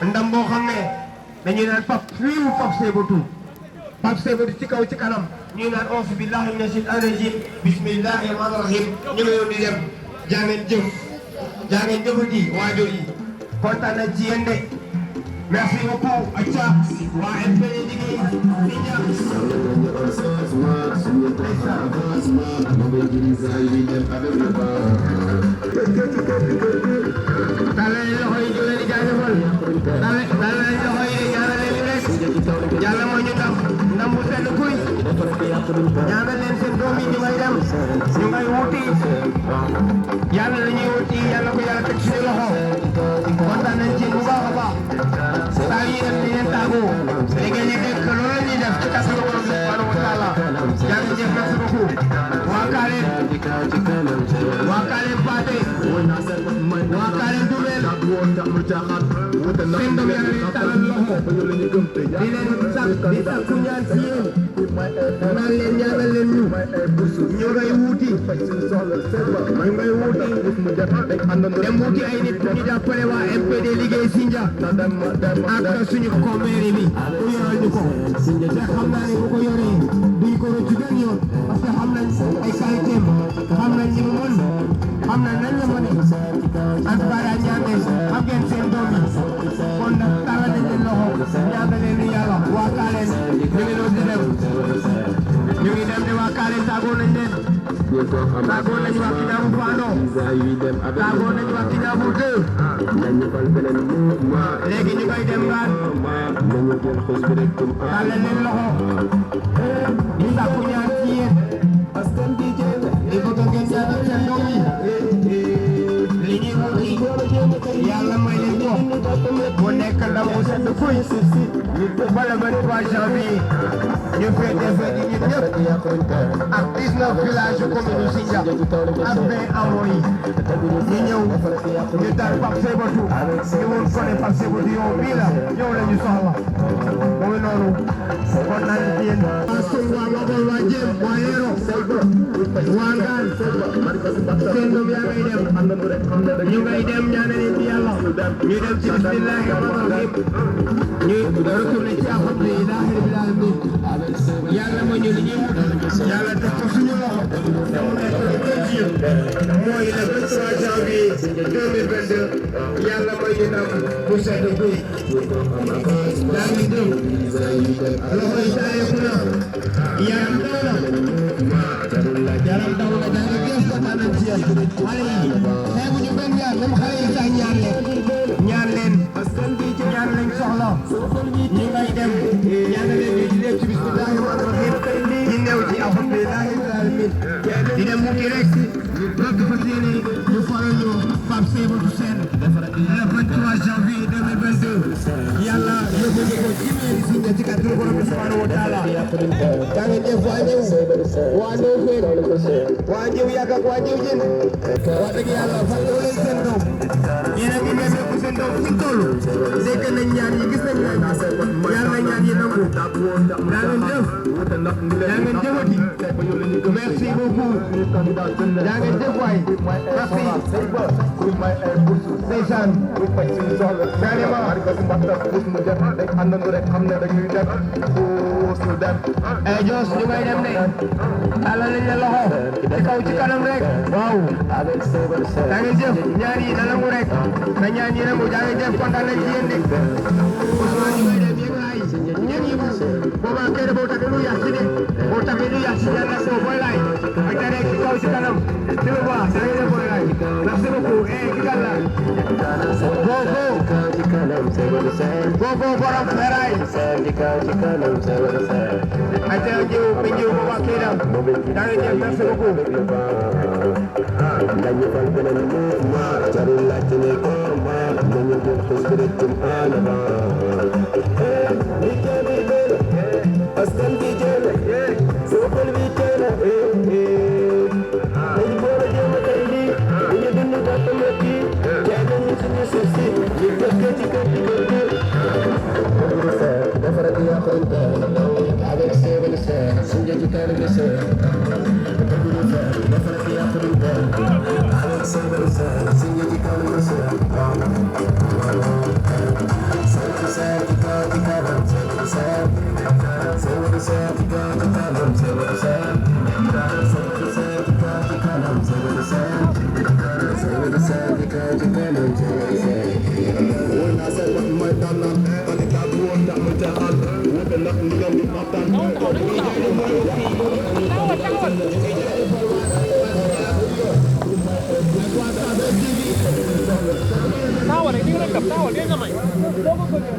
ndam boo xam ne dañuy naan Pape fii Pape Séboutou Pape Séboutou ci kaw ci kanam ñuy naan auzu billahi mina shaytaani rajim bismillahi rahmaani rahim ñu ngi yow di dem jaa ngeen jëf jaa ngeen jëfati waajur yi kontaan nañ ci yéen de merci beaucoup acca waa MPD liggéey di ñaan tàllal loxo yi ñu leen di jaajëfal tàllal loxo yi ñaanal leen rek yàlla moo ñu ndam bu sedd kuy ñaanal leen seen doom yi ñu ngay dem ñu ngay wuti yàlla la ñuy wuti yàlla ko yàlla teg suñu loxo kontaan nañ ci bu baax a baax saa yi dem di leen tàggoo léegi ñu nekk loolu la ñuy def ci kàttan borom subhanahu wa taala jërëjëf merci beaucoup waa Kaareen Paate waa Kaareen Dumel seen doom yàlla leen tàllal loxo di leen sàkku ñaan ci yéen naan leen ñaanal leen ñu ngay wuti dem wuti ay nit ñu jàppale waa MPD liggéey Sindia ak suñu commune bi ku yoral ñu ko te xam naa ne bu ko yoree duñ ko rëccu benn yoon parce que xam nañ ay qualité xam nañ li mu mën xam nañ nañ la mën ak bara ñaane xam ngeen seen doom yi kon nag tàllal nañ leen loxo ñaanal leen yàlla waa Kaareen ñu ngi doon di dem ñu ngi dem de waa Kaareen tàggoo nañ leen tàggoo nañ waa Kiñaabu Fando tàggoo nañ waa Kiñaabu 2 léegi ñu koy dem gaan tàllal leen loxo ñu sàkku ñaan ci yéen il faut que ngeen ñaanal seen doom yi li ñuy wuti yàlla may leen ko mu nekk ndam bu sedd kuy bala 23 janvier ñu féete féete ñun ñëpp ak 19 villages commune Sindia ak 20 hameaux yi ñu ñëw ñu dal Pape Séboutou ñu woon ko ne Pape Séboutou yow bii la yow la ñu soxla mu ngi noonu kon naan ci yéen waa Mabol waa Jéem waa Yero waa Ngaan seen doom yaa ngay dem ñu ngay dem ñaanal leen ci yàlla ñu dem ci bismillahi rahmaani rahim ñu retourné ci alhamdulillahi rabbil alamin yàlla ma ñu li ñuy yàlla def ko suñu loxo te mu nekk le 2 mooy le 23 janvier 2022 yàlla may ñu ndam bu sedd guy daa ngi dem loxo yi taayeeku na yaram daw na daa ngi gës kontaan nañ ci yéen xale yi xeebuñu benn yaar même xale yi sax ñaan leen ñaan lañ soxla ñi ngay dem ñaan leen ñu def ci bismillahi rahmaani rahim ñi néew ci alhamdulillahi rabbil alamin di dem muti rek rek fas yéene ñu faral ñu Pape Séboutou Sène le 23 janvier 2022 yàlla yóbbu ñu ko ci mairie Sindia ci kàttanu borom subhanahu wa taala daa ngeen def waa ñëw waa Ndofène waa ñëw yàgg ak waa ñëw jën wax dëgg yàlla fan la leen seen doom yéen a ngi nemmeeku seen doom fu toll dégg nañ ñaan yi gis nañ leen yàlla ñaan yi nangu daa ngeen jëf daa ngeen jëfati merci beaucoup daa ngeen jëf waay merci ndeysaan Jos ñu ngay dem de tàllal nañ la loxo ci kaw ci kanam rek waaw daa ngeen jëf ñaan yi na nangu rek na ñaan yi nangu daa ngeen jëf kontaan nañ ci yéen de Ousmane ñu ngay dem yéen ay ñeen yi booba kere boo tabe lu yàq de boo tabe lu yàq yàlla ko boy lay ak da rek ci kaw ci kanam di lu baax daa ngeen def boy lay merci beaucoup ki gàlla go borom feray ate jiw mi jiw booba kera daa ngeen jëf merci beaucoup dañu fal beneen mouvement jarul laajte ne korma dañu jël xus bi rek tum alaba askan bi jël soo xol bi jël dañu boole jëm tey lii dañu dund gàtt metti jaay nañu suñu suuf si ñu dëkkee ci kër gi defarat yàqante avec Séboutou Sindia ci kër gi defarat yàqante avec Séboutou Sindia ci kër gi Tawa rek di nga def tawa dégg nga may boo ko bëggee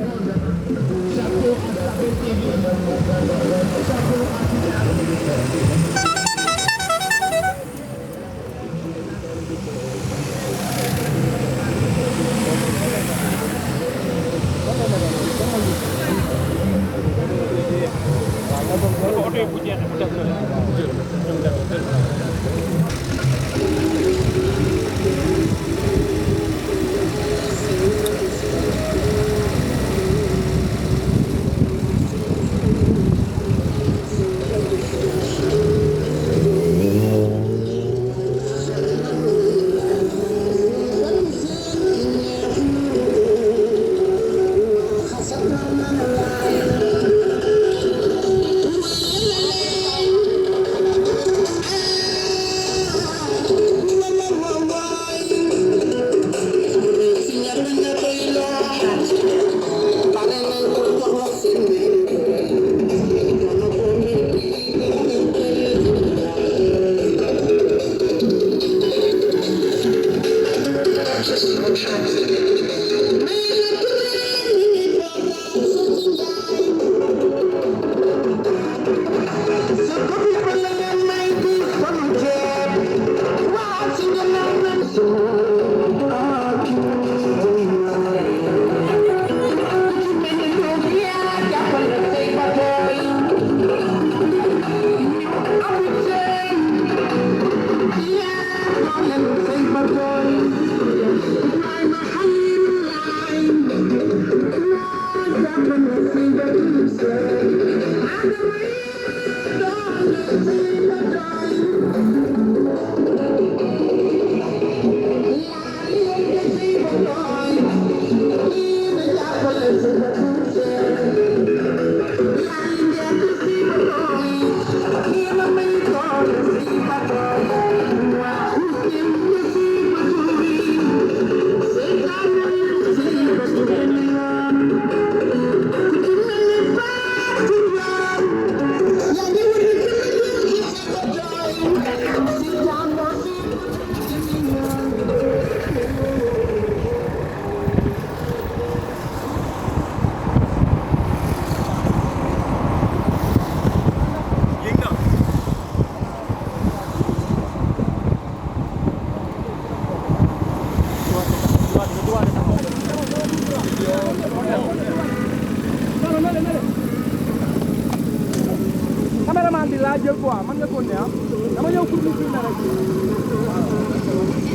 caméraman bi laa jël quoi man nga ko ne ah dama ñëw pour ñu filmer rek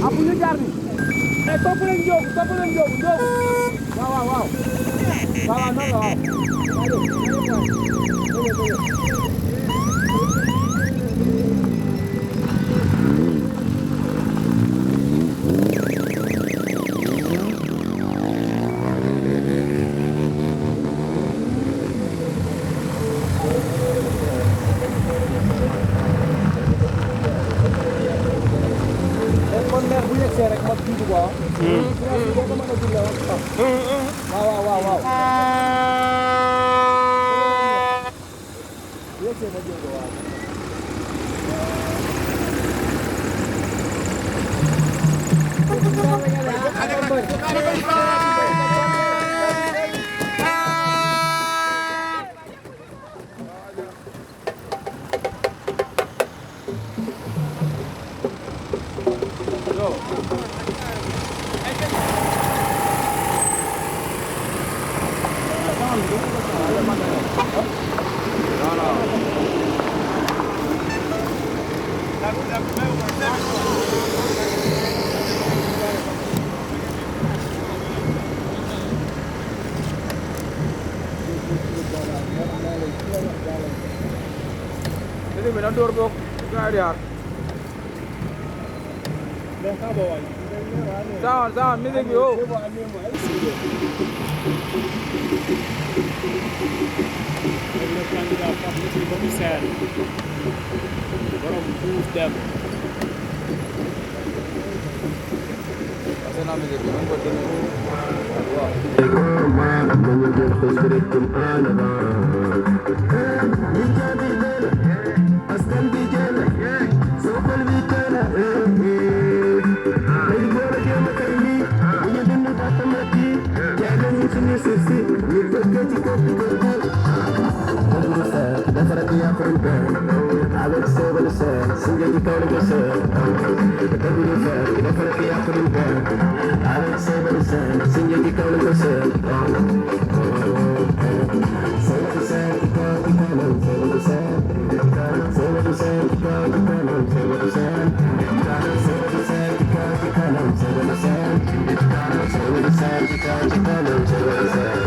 ah bu ñu jaar ni mais topp leen Ndiogou waaw waaw waaw waaw non la waaw rek ma tuuti quoi. waaw waaw waaw. Jadi mana dor bok gariar. Zaman milik yo. Asal nama dia, nañu jël xos bi rek jëm en avant li jaabi nee na askan bi jël soo xol bi teel a léegi boo la jéem a kay lii bu ñu dund tàttamat yi jaay nañu suñu suuf si ñu bëgg ci kër gi defar ak yàqu avec sooba de seen singa ji kaw la ko seen dëgg lu fer defar ak yàqu avec sooba de seen singa ji kaw la ko seen sooba de seen ci kaw ci kanam sooba de seen sooba de seen ci kaw ci kanam sooba de seen sooba de seen ci kaw ci kanam sooba de seen sooba de seen ci kaw ci kanam sooba de seen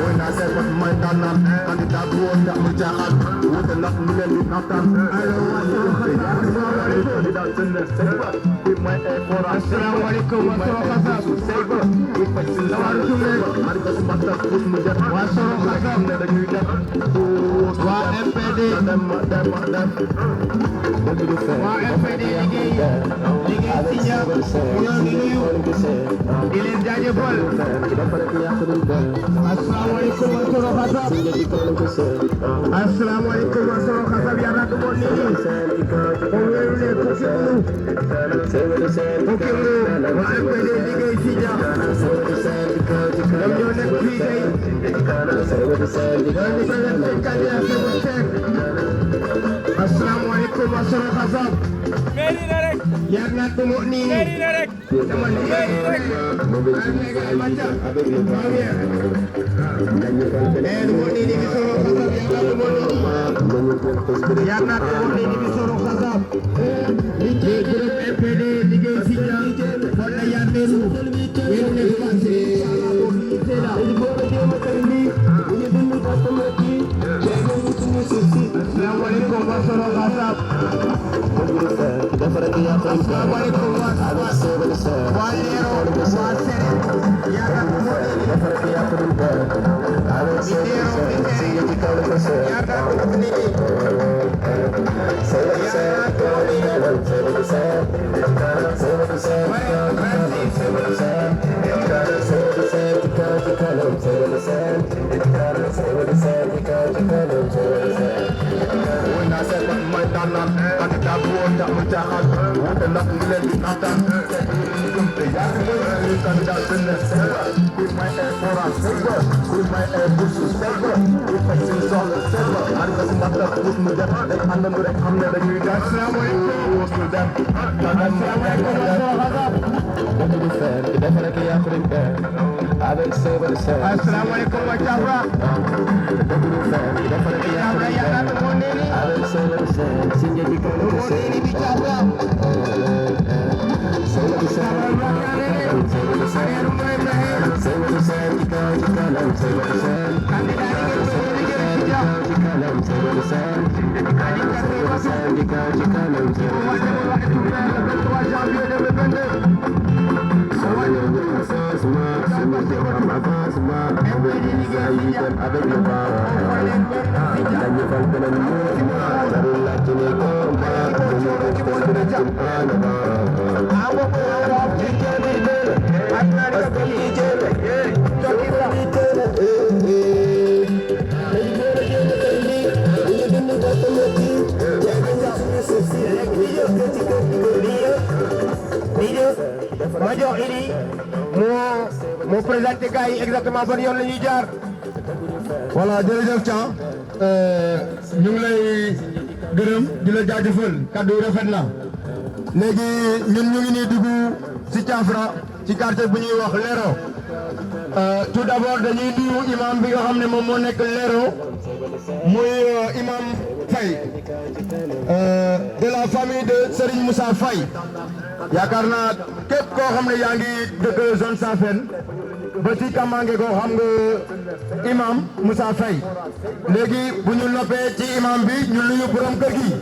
woon naa seet ko may tànnal candidat bu woon ndax mu jaaxal wute ndax mu leen di naxtaan asalaamaaleykum wa waa MPD liggéey si ñaar ñoo ngi nuyu di leen jaajëfal asalaamaaleykum wa soro xasab asalaamaaleykum wa soro xasab yàlla du moon nii o weeru ne kukkiwulu waa MPD liggéey si ñaar ñoom ñoo nekk fii tey ñoo ñu ko leen seen candidat Seba Seck asalaamaaleykum wa soro xasab yàgg naa ko moon nii dama liggéey rek macha yàlla ko moon nii di soro xasab liggéey groupe MPD liggéey si ñaar kon la yandeelu weeru ne passé asalaamaaleykum wa soro xasab asalaamaaleykum waa Leero waa Sere yàlla ko moon nii asalaamaaleykum wa Jabra yàlla ko moon nii bi Jabra avec le ma jox Idi moo présenté gars yi exactement ban yoon la ñuy jaar. voilà jërëjëf Thiam ñu ngi lay gërëm di la jaajëfal kaddu yi rafet na léegi ñun ñu ngi nii dugg ci Thiafra ci quartier bu ñuy wax Lero tout d'abord dañuy nuyu imam bi nga xam ne moom moo nekk Lero muy imam Faye de la famille de Serigne Moussa Faye yaakaar naa képp koo xam ne yaa ngi dëkk zone Safène ba ci Kamange ko xam nga imam Moussa Faye léegi bu ñu noppee ci imam bi ñu nuyu borom kër gi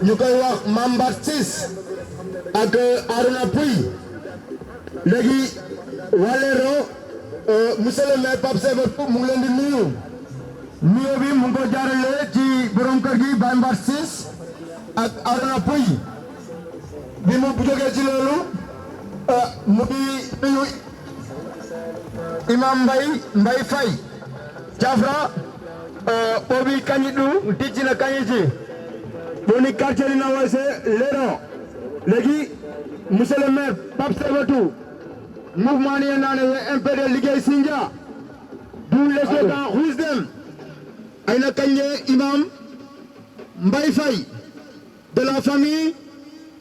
ñu koy wax Mambar Sis ak Aruna Pouy léegi waa Lero monsieur le maire Pape Seba mu ngi leen di nuyu nuyoo bi mu ngi ko jaarale ci borom kër gi Mambar Sis ak Aruna Pouy bi mu jógee ci loolu mu ngi nuyu Imam Mbaye Faye Thiafra obi kanyidu ticina kanyiti boni quartier ni na wase lero léegi monsieur le maire Pape Sebatou mouvement ni nane MPD liggéey Sindia du les slogan rouge dem ay na kanye Imam Mbaye Faye de la famille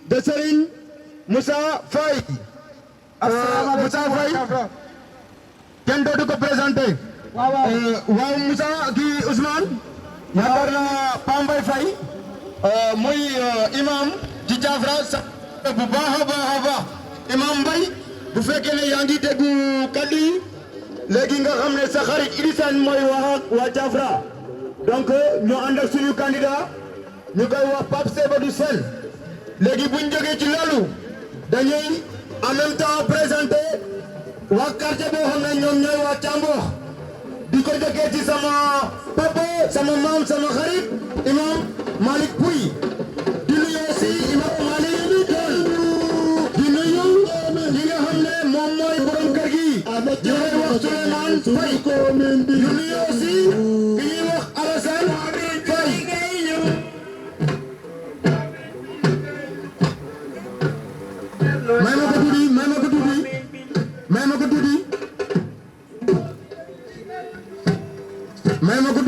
de Serigne Moussa Faye Moussa Faye kenn dootu ko présenté waaw Moussa kii Ousmane yaakaar naa Pa Mbaye Faye mooy imam ci Thiafra sa bu baax a baax imam Mbaye bu fekkee ne yaa ngi déggu kaddu yi léegi nga xam ne sa xarit Idi Sane mooy wax ak waa Thiafra donc ñu ànd ak suñu candidat ñu koy wax Pape Sebatou Sène léegi buñ jógee ci loolu dañuy en même temps présenté waa quartier boo xam ne ñoom ñooy waa Thiambour di ko jógee ci sama papa sama maam sama xarit imam Malick Pouy di nuyu aussi imam Malick di nuyu ñi nga xam ne moom mooy borom kër gi ñu koy wax Souleymane Faye di nuyu aussi ki ñuy wax Alassane Faye may ma ko tuuti may ma ko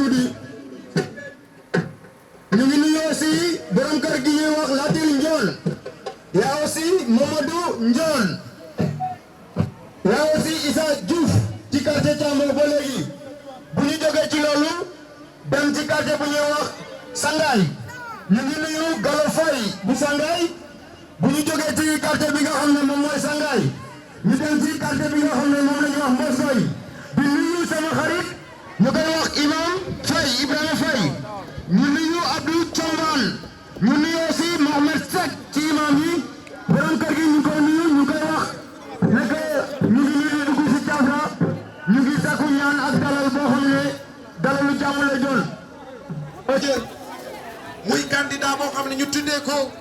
ñu ngi nuyu aussi borom kër gi ñuy wax Latir Ndiol yaa aussi Mamadou Ndiol yaa aussi Issa Diouf ci quartier Thiambour ba léegi bu ñu jógee ci loolu dem ci quartier bu ñuy wax Sangaay ñu ngi nuyu Gallo Faye bu Sangaay bu ñu jógee ci quartier bi nga xam ne moom mooy Sangaay ñu dem ci quartier bi nga xam ne moom la ñuy wax Mbossoy di nuyu sama xarit ñu koy wax imam Faye Ibrahima Faye ñu nuyu Abdou Thiombane ñu nuyu aussi Mohamed Seck ci imam yi borom kër gi ñu koy nuyu ñu koy wax nekk ñu ngi nii di dugg si Thiafra ñu ngi sakku ñaan ak dalal boo xam ne dalalu jàmm lay doon. muy candidat boo xam ne ñu tuddee ko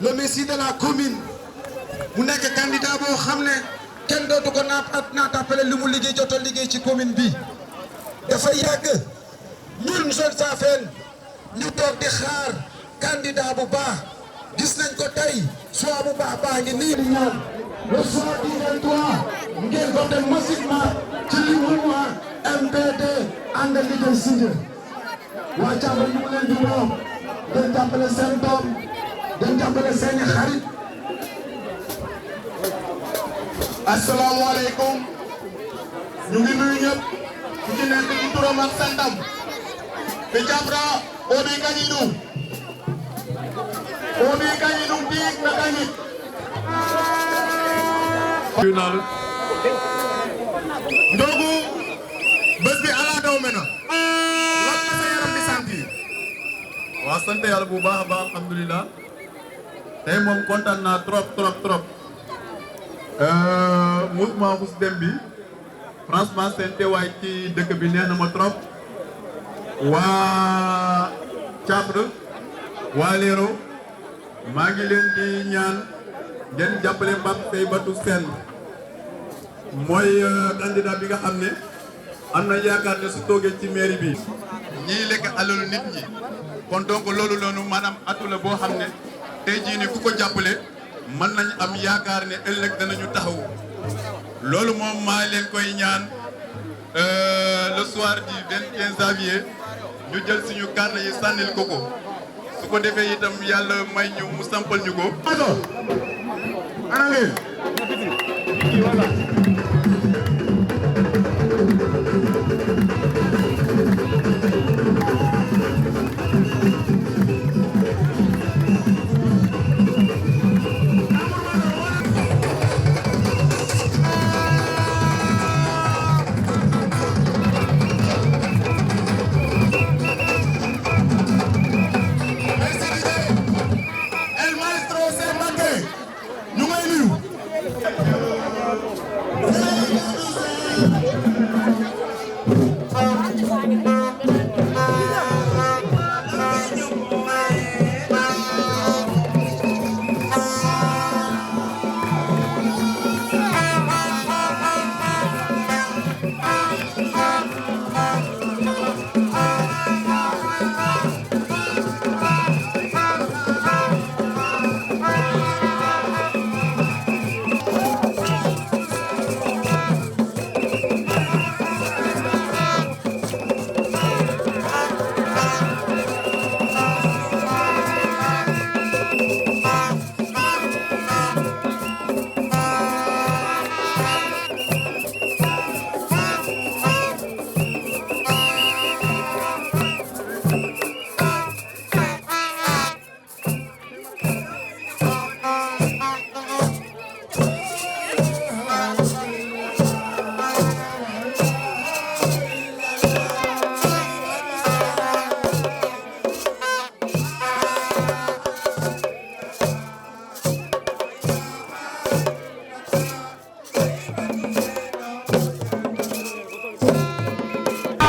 le messie de la commune mu nekk candidat boo xam ne kenn dootu ko naatapale li mu liggéey jotoo liggéey ci commune bi dafa yàgg ñun Sol Safeen ñu toog di xaar candidat bu baax gis nañ ko tey soit bu baax baa ngi nii ñaan le soir du 23 ngeen voté massivement ci li mouvement MPD ànd liggéey Sindia waa Thiambour ñu ngi leen di woo ngeen jàppale seen doom ngeen jàppale seen xarit. asalaamaaleykum ñu ngi nuyu ñëpp ku ci nekk ci turam ak santam fi Thiafra obi kañidum diig na kañit ndogu bés bi ala daw mena lan la sa yaram di sentir waaw sant yàlla bu baax a baax alhamdulilah tey moom kontaan naa trop mouvement Mouss Dem bi franchement seen teewaay ci dëkk bi neex na ma trop waa Thiafra waa Lero maa ngi leen di ñaan ngeen jàppale Pape Sebatou Sène mooy candidat bi nga xam ne am na yaakaar ne su toogee ci mairie bi ñiy lekk alalu nit ñi kon donc loolu noonu maanaam atu la boo xam ne tey jii ni ku ko jàppale mën nañ am yaakaar ne ëllëg danañu taxaw loolu moom maa leen koy ñaan le soir du 25 janvier ñu jël suñu carte yi sànnil ko su ko defee itam yàlla may ñu mu sampal ñu ko.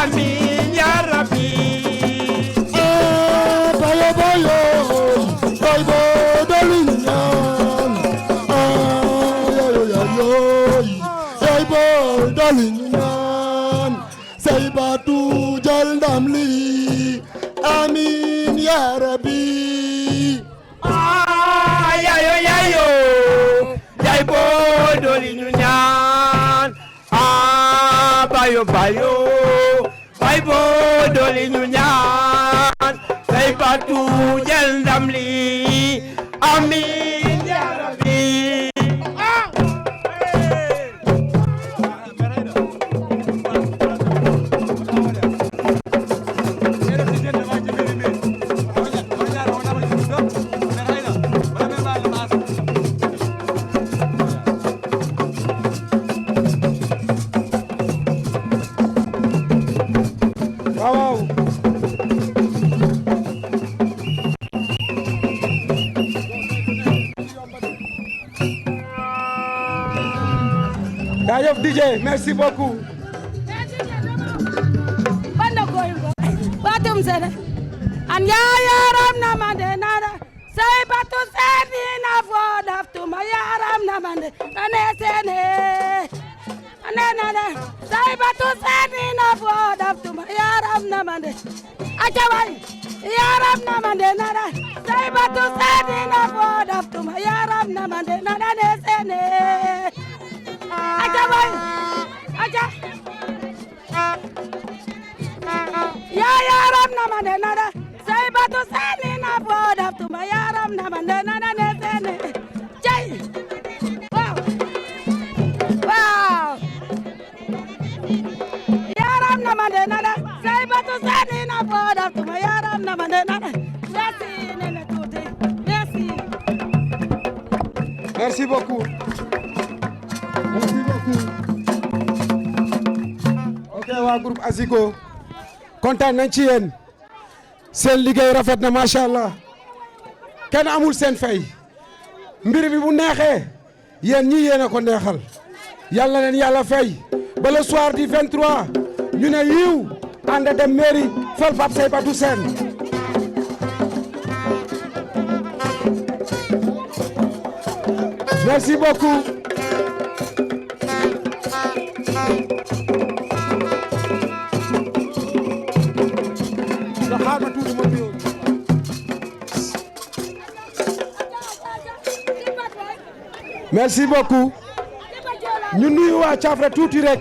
amin ya rabbi bayo bayo bay bo dolin ñaan ay bo dolin ñaan say batu jël ndam li amin ya rabbi yayo yay bo doli ñu ñaan bayo bayo bay bo doli ñu ñaan say batu jël ndam li amin ya rabbi Jaajëf DJ, merci beaucoup. Banda goygo. Batum sene. An yaram na mande nada. Say batu sene na voda ftuma yaram na mande. Ane sene. Ane nada. Say batu sene na voda ftuma yaram na mande. Achawai. Yaram na mande nada. Say batu sene na voda ftuma yaram na mande nada ne sene. Aja boy, aja. Ya yaram na mande nada. Say batu sene na boda tuma yaram na mande nada ne sene. Jai. Wow. Wow. Yaram na mande nada. Say batu sene na boda tuma yaram na mande nada. Merci nene tuti. Merci. Merci beaucoup. Merci beaucoup. Ok waa groupe Asiko kontaan nañ ci yéen seen liggéey rafet na macha allah kenn amul seen fay mbir bi bu neexee yéen ñi yéen a ko neexal yàlla leen yàlla fay ba le soir du 23 ñu ne yiw ànd dem mairie fal Pape Seybatou Sène merci beaucoup. Merci beaucoup. ñu nuyu waa Thiafra tuuti rek.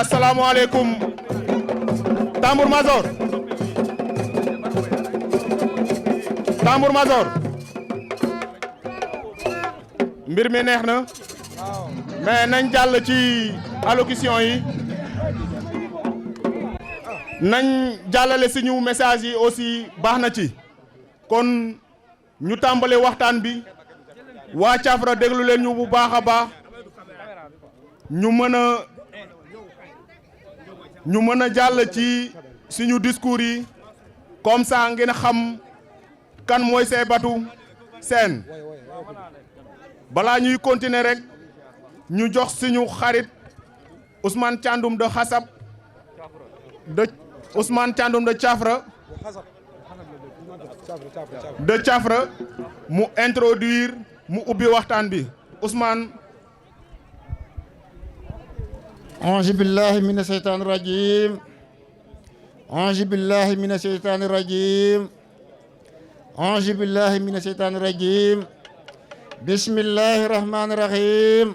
asalaamaaleykum Tambour Major Tambour Major mbir mi neex na mais nañ jàll ci allocution yi nañ jàllale suñu message yi aussi baax na ci kon ñu tàmbale waxtaan bi waa Thiafra déglu leen ñu bu baax a baax ñu mën a jàll ci suñu discours yi comme ça ngeen xam kan mooy Seybatou Sène balaa ñuy continuer rek ñu jox suñu xarit Ousmane Thiandoum de Xasab Ousmane Thiandoum de Thiafra mu introduire mu ubbi waxtaan bi Ousmane. أعوذ بالله من الشيطان الرجيم أعوذ بالله من الشيطان الرجيم أعوذ بالله من الشيطان الرجيم بسم الله الرحمن الرحيم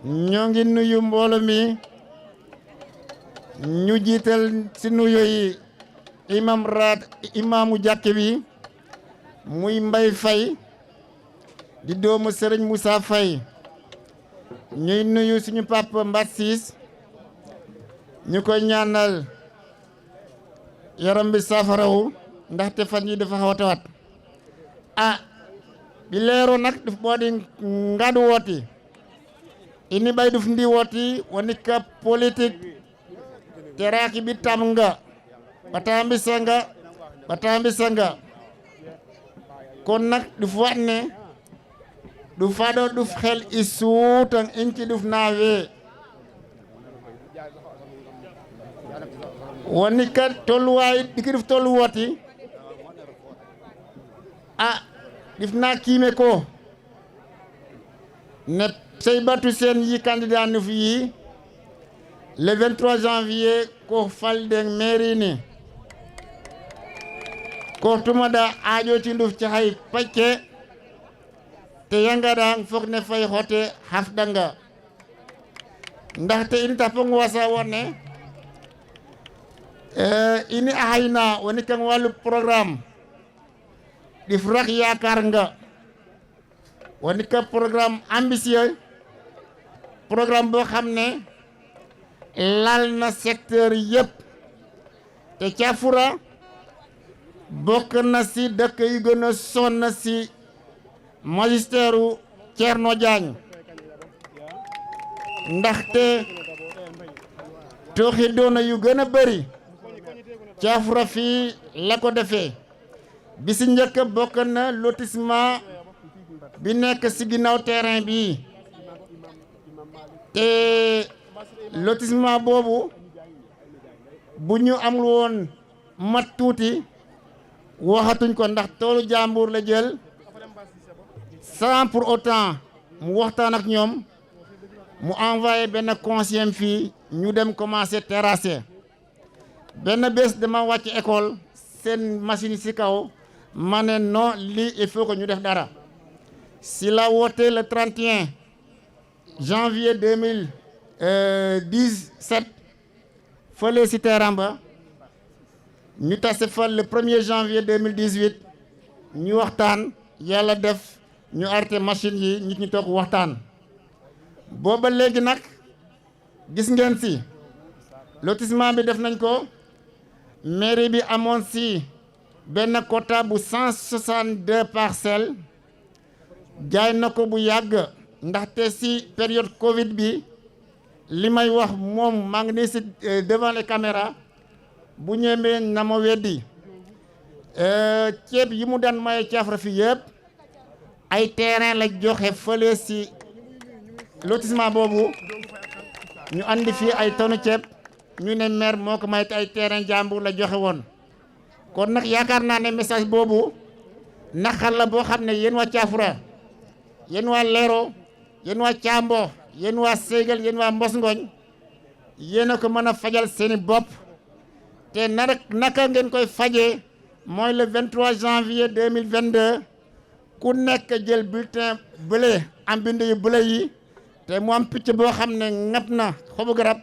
ñoo ngi nuyu mbooloo mi ñu jiital ci nuyu yi imaamu jàkk bi muy Mbay Fay di doomu Sëriñ Moussa Fay ñuy nuyu suñu papa Mbat Siis ñu koy ñaanal yaram bi saafarawu ndaxte fan yi dafa xaw a tawat bi leero nak duf ɓooɗi ngadu wooti ini ɓay duf ndi wooti woni ka politique teraki ɓittam nga ɓatambisa nga batambi sanga kon nak du fatne du fado du xel isuutan inci duf nawe woni ka tolluwaay diki duf tollu woti dif na kiime ko ne Seybatou Sène yi candidat nu fi le 23 janvier ko falde mairie ni ko tumada aajo ci nduf ci hay pacce te yangada fok ne fay xote hafdanga ndaxte ini tapong wasa wonne ini ahayna woni kan walu programme di frak yaakar nga woni ka programme ambitieux programme boo xam ne lal na secteur yëpp te Thiafoura bokk na si dëkk yu gën a sonn si magistère u Thierno Diagne ndaxte tooxi doona yu gën a bëri Thiafoura fii la ko defee bi si njëkk bokk na lotissement bi nekk si ginnaaw terrain bi te lotissement boobu bu ñu amul woon mat tuuti waxatuñ ko ndax toolu jàmbur la jël sans pour autant mu waxtaan ak ñoom mu envoyé benn conseiller fii ñu dem commencer terrasser benn bés dama wàcc école seen machine ci kaw ma ne non lii il faut que ñu def dara si la woote le 31 janvier 2017 fële si terrain ba ñu tase fa le 1er janvier 2018 ñu waxtaan yàlla def ñu arrêté machine yi nit ñi toog waxtaan booba léegi nag gis ngeen si lotissement bi def nañ ko mairie bi amoon si benn quota bu 162 parcelles jaay na ko bu yàgg ndaxte si période Covid bi li may wax moom maa ngi nii si devant les caméras bu ñëwee na ma weddi ceeb yi mu daan maye Thiafoura fi yëpp ay terrain la joxe fële si lotissement boobu ñu andi fii ay tonu ceeb ñu ne maire moo ko may ay terrain jàmbur la joxe woon kon nag yaakaar naa ne message boobu naxal la boo xam ne yéen waa Thiafoura yéen waa Lero yéen waa Thiambo yéen waa Ségal yéen waa Mbos Ngoñ yéen a ko mën a fajal seeni bopp te naka ngeen koy fajee mooy le 23 janvier 2022 ku nekk jël bulletin bleu am bind yu bleu yi te mu am picc boo xam ne ŋat na xobu garab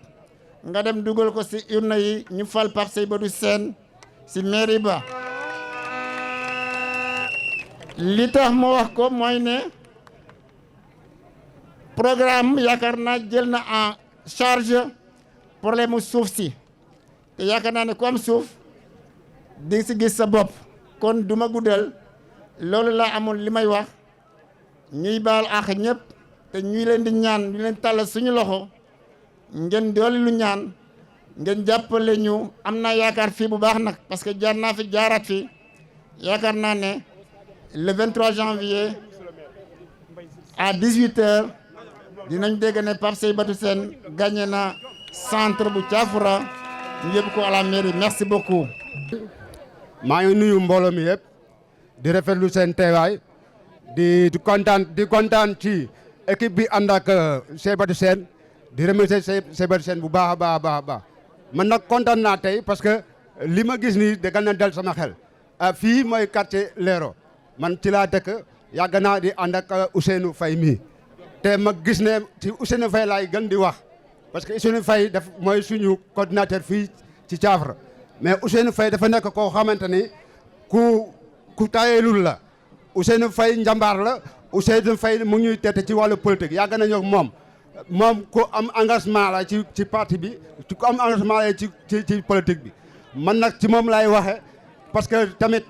nga dem dugal ko si urne yi ñu fal Pape Seybatou Sène si mairie ba li tax ma wax ko mooy ne programme yaakaar naa jël na en charge problème mu suuf si te yaakaar naa ne ku am suuf di si gis sa bopp kon duma guddal loolu laa amoon li may wax ñuy baal àq ñëpp te ñuy leen di ñaan ñu leen tàllal suñu loxo ngeen dooli lu ñaan ngeen jàppale ñu am naa yaakaar fii bu baax nag parce que jaar naa fi jaaraat fi yaakaar naa ne le 23 janvier à 18h dinañ dégg ne Pape Seybatou Sène gagné na centre bu Thiafoura ñu yóbbu ko à la mairie merci beaucoup. maa ngi nuyu mbooloo mi yëpp di rafetlu seen teewaay di kontaan ci équipe bi ànd ak Seybatou Sène di remercier Seybatou Sène bu baax a baax man nag kontaan naa tey parce que li ma gis nii déggal na del sama xel fii mooy quartier Lero man ci laa dëkk yàgg naa di ànd ak Ousseynou Faye mii te ma gis ne ci Ousseynou Faye laay gën di wax parce que Ousseynou Faye daf mooy suñu coordinateur fii ci Thiafoura mais Ousseynou Faye dafa nekk koo xamante ni ku tayeelul la Ousseynou Faye njambaar la Ousseynou Faye mu ngi ñuy tette ci wàllu politique yàgg nañu ak moom ku am engagement la ci parti bi ku am engagement la ci politique bi man nag ci moom laay waxe parce que tamit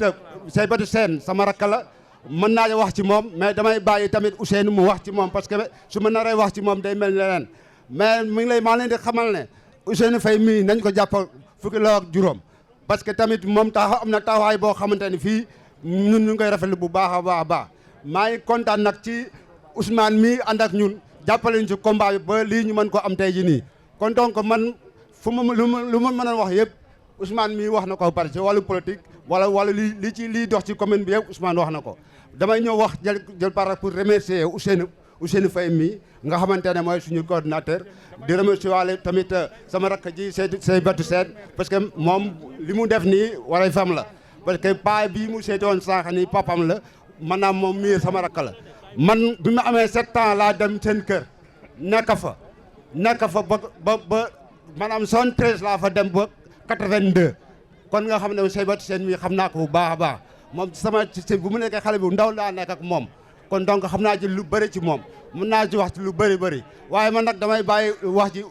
Seybatou Sène sama rakk la mën naa wax ci moom mais damay bàyyi tamit Ousseynou mu wax ci moom parce que su ma naree wax ci moom day mel leneen mais maa leen di xamal ne Ousseynou Faye mii nañ ko jàpp fukki la ak juróom parce que tamit moom taxaw am na taxawaay boo xamante ni fii ñun ñu ngi koy rafetlu bu baax a baax a baax maa ngi kontaan nag ci Ousmane mii ànd ak ñun jàppale ñu ci combat bi ba lii ñu mën ko am tey ji nii kon donc man fu ma lu ma mën a wax yëpp Ousmane mii wax na ko pare ci wàllu politique wala liy dox ci commune bi yëpp Ousmane wax na ko damay ñëw wax jël par pour remercier Ousseynou Faye mii nga xamante ne mooy suñu coordinateur di remercier waale tamit sama rakk ji say batu seet parce que moom li mu def nii waray fam la parce que paa bii mu seeti woon sànq nii papam la maanaam moom mii sama rakk la man bi ma amee 7 ans laa dem seen kër nekk fa ba maanaam 73 laa fa dem ba 82 kon nga xam ne say batu seet mii xam naa ko bu baax a baax moom sama bu mu nekkee xale bu ndaw laa nekk ak moom kon donc xam naa ci lu bëri ci moom mën naa ci wax ci lu bëri waaye man nag damay bàyyi wax ji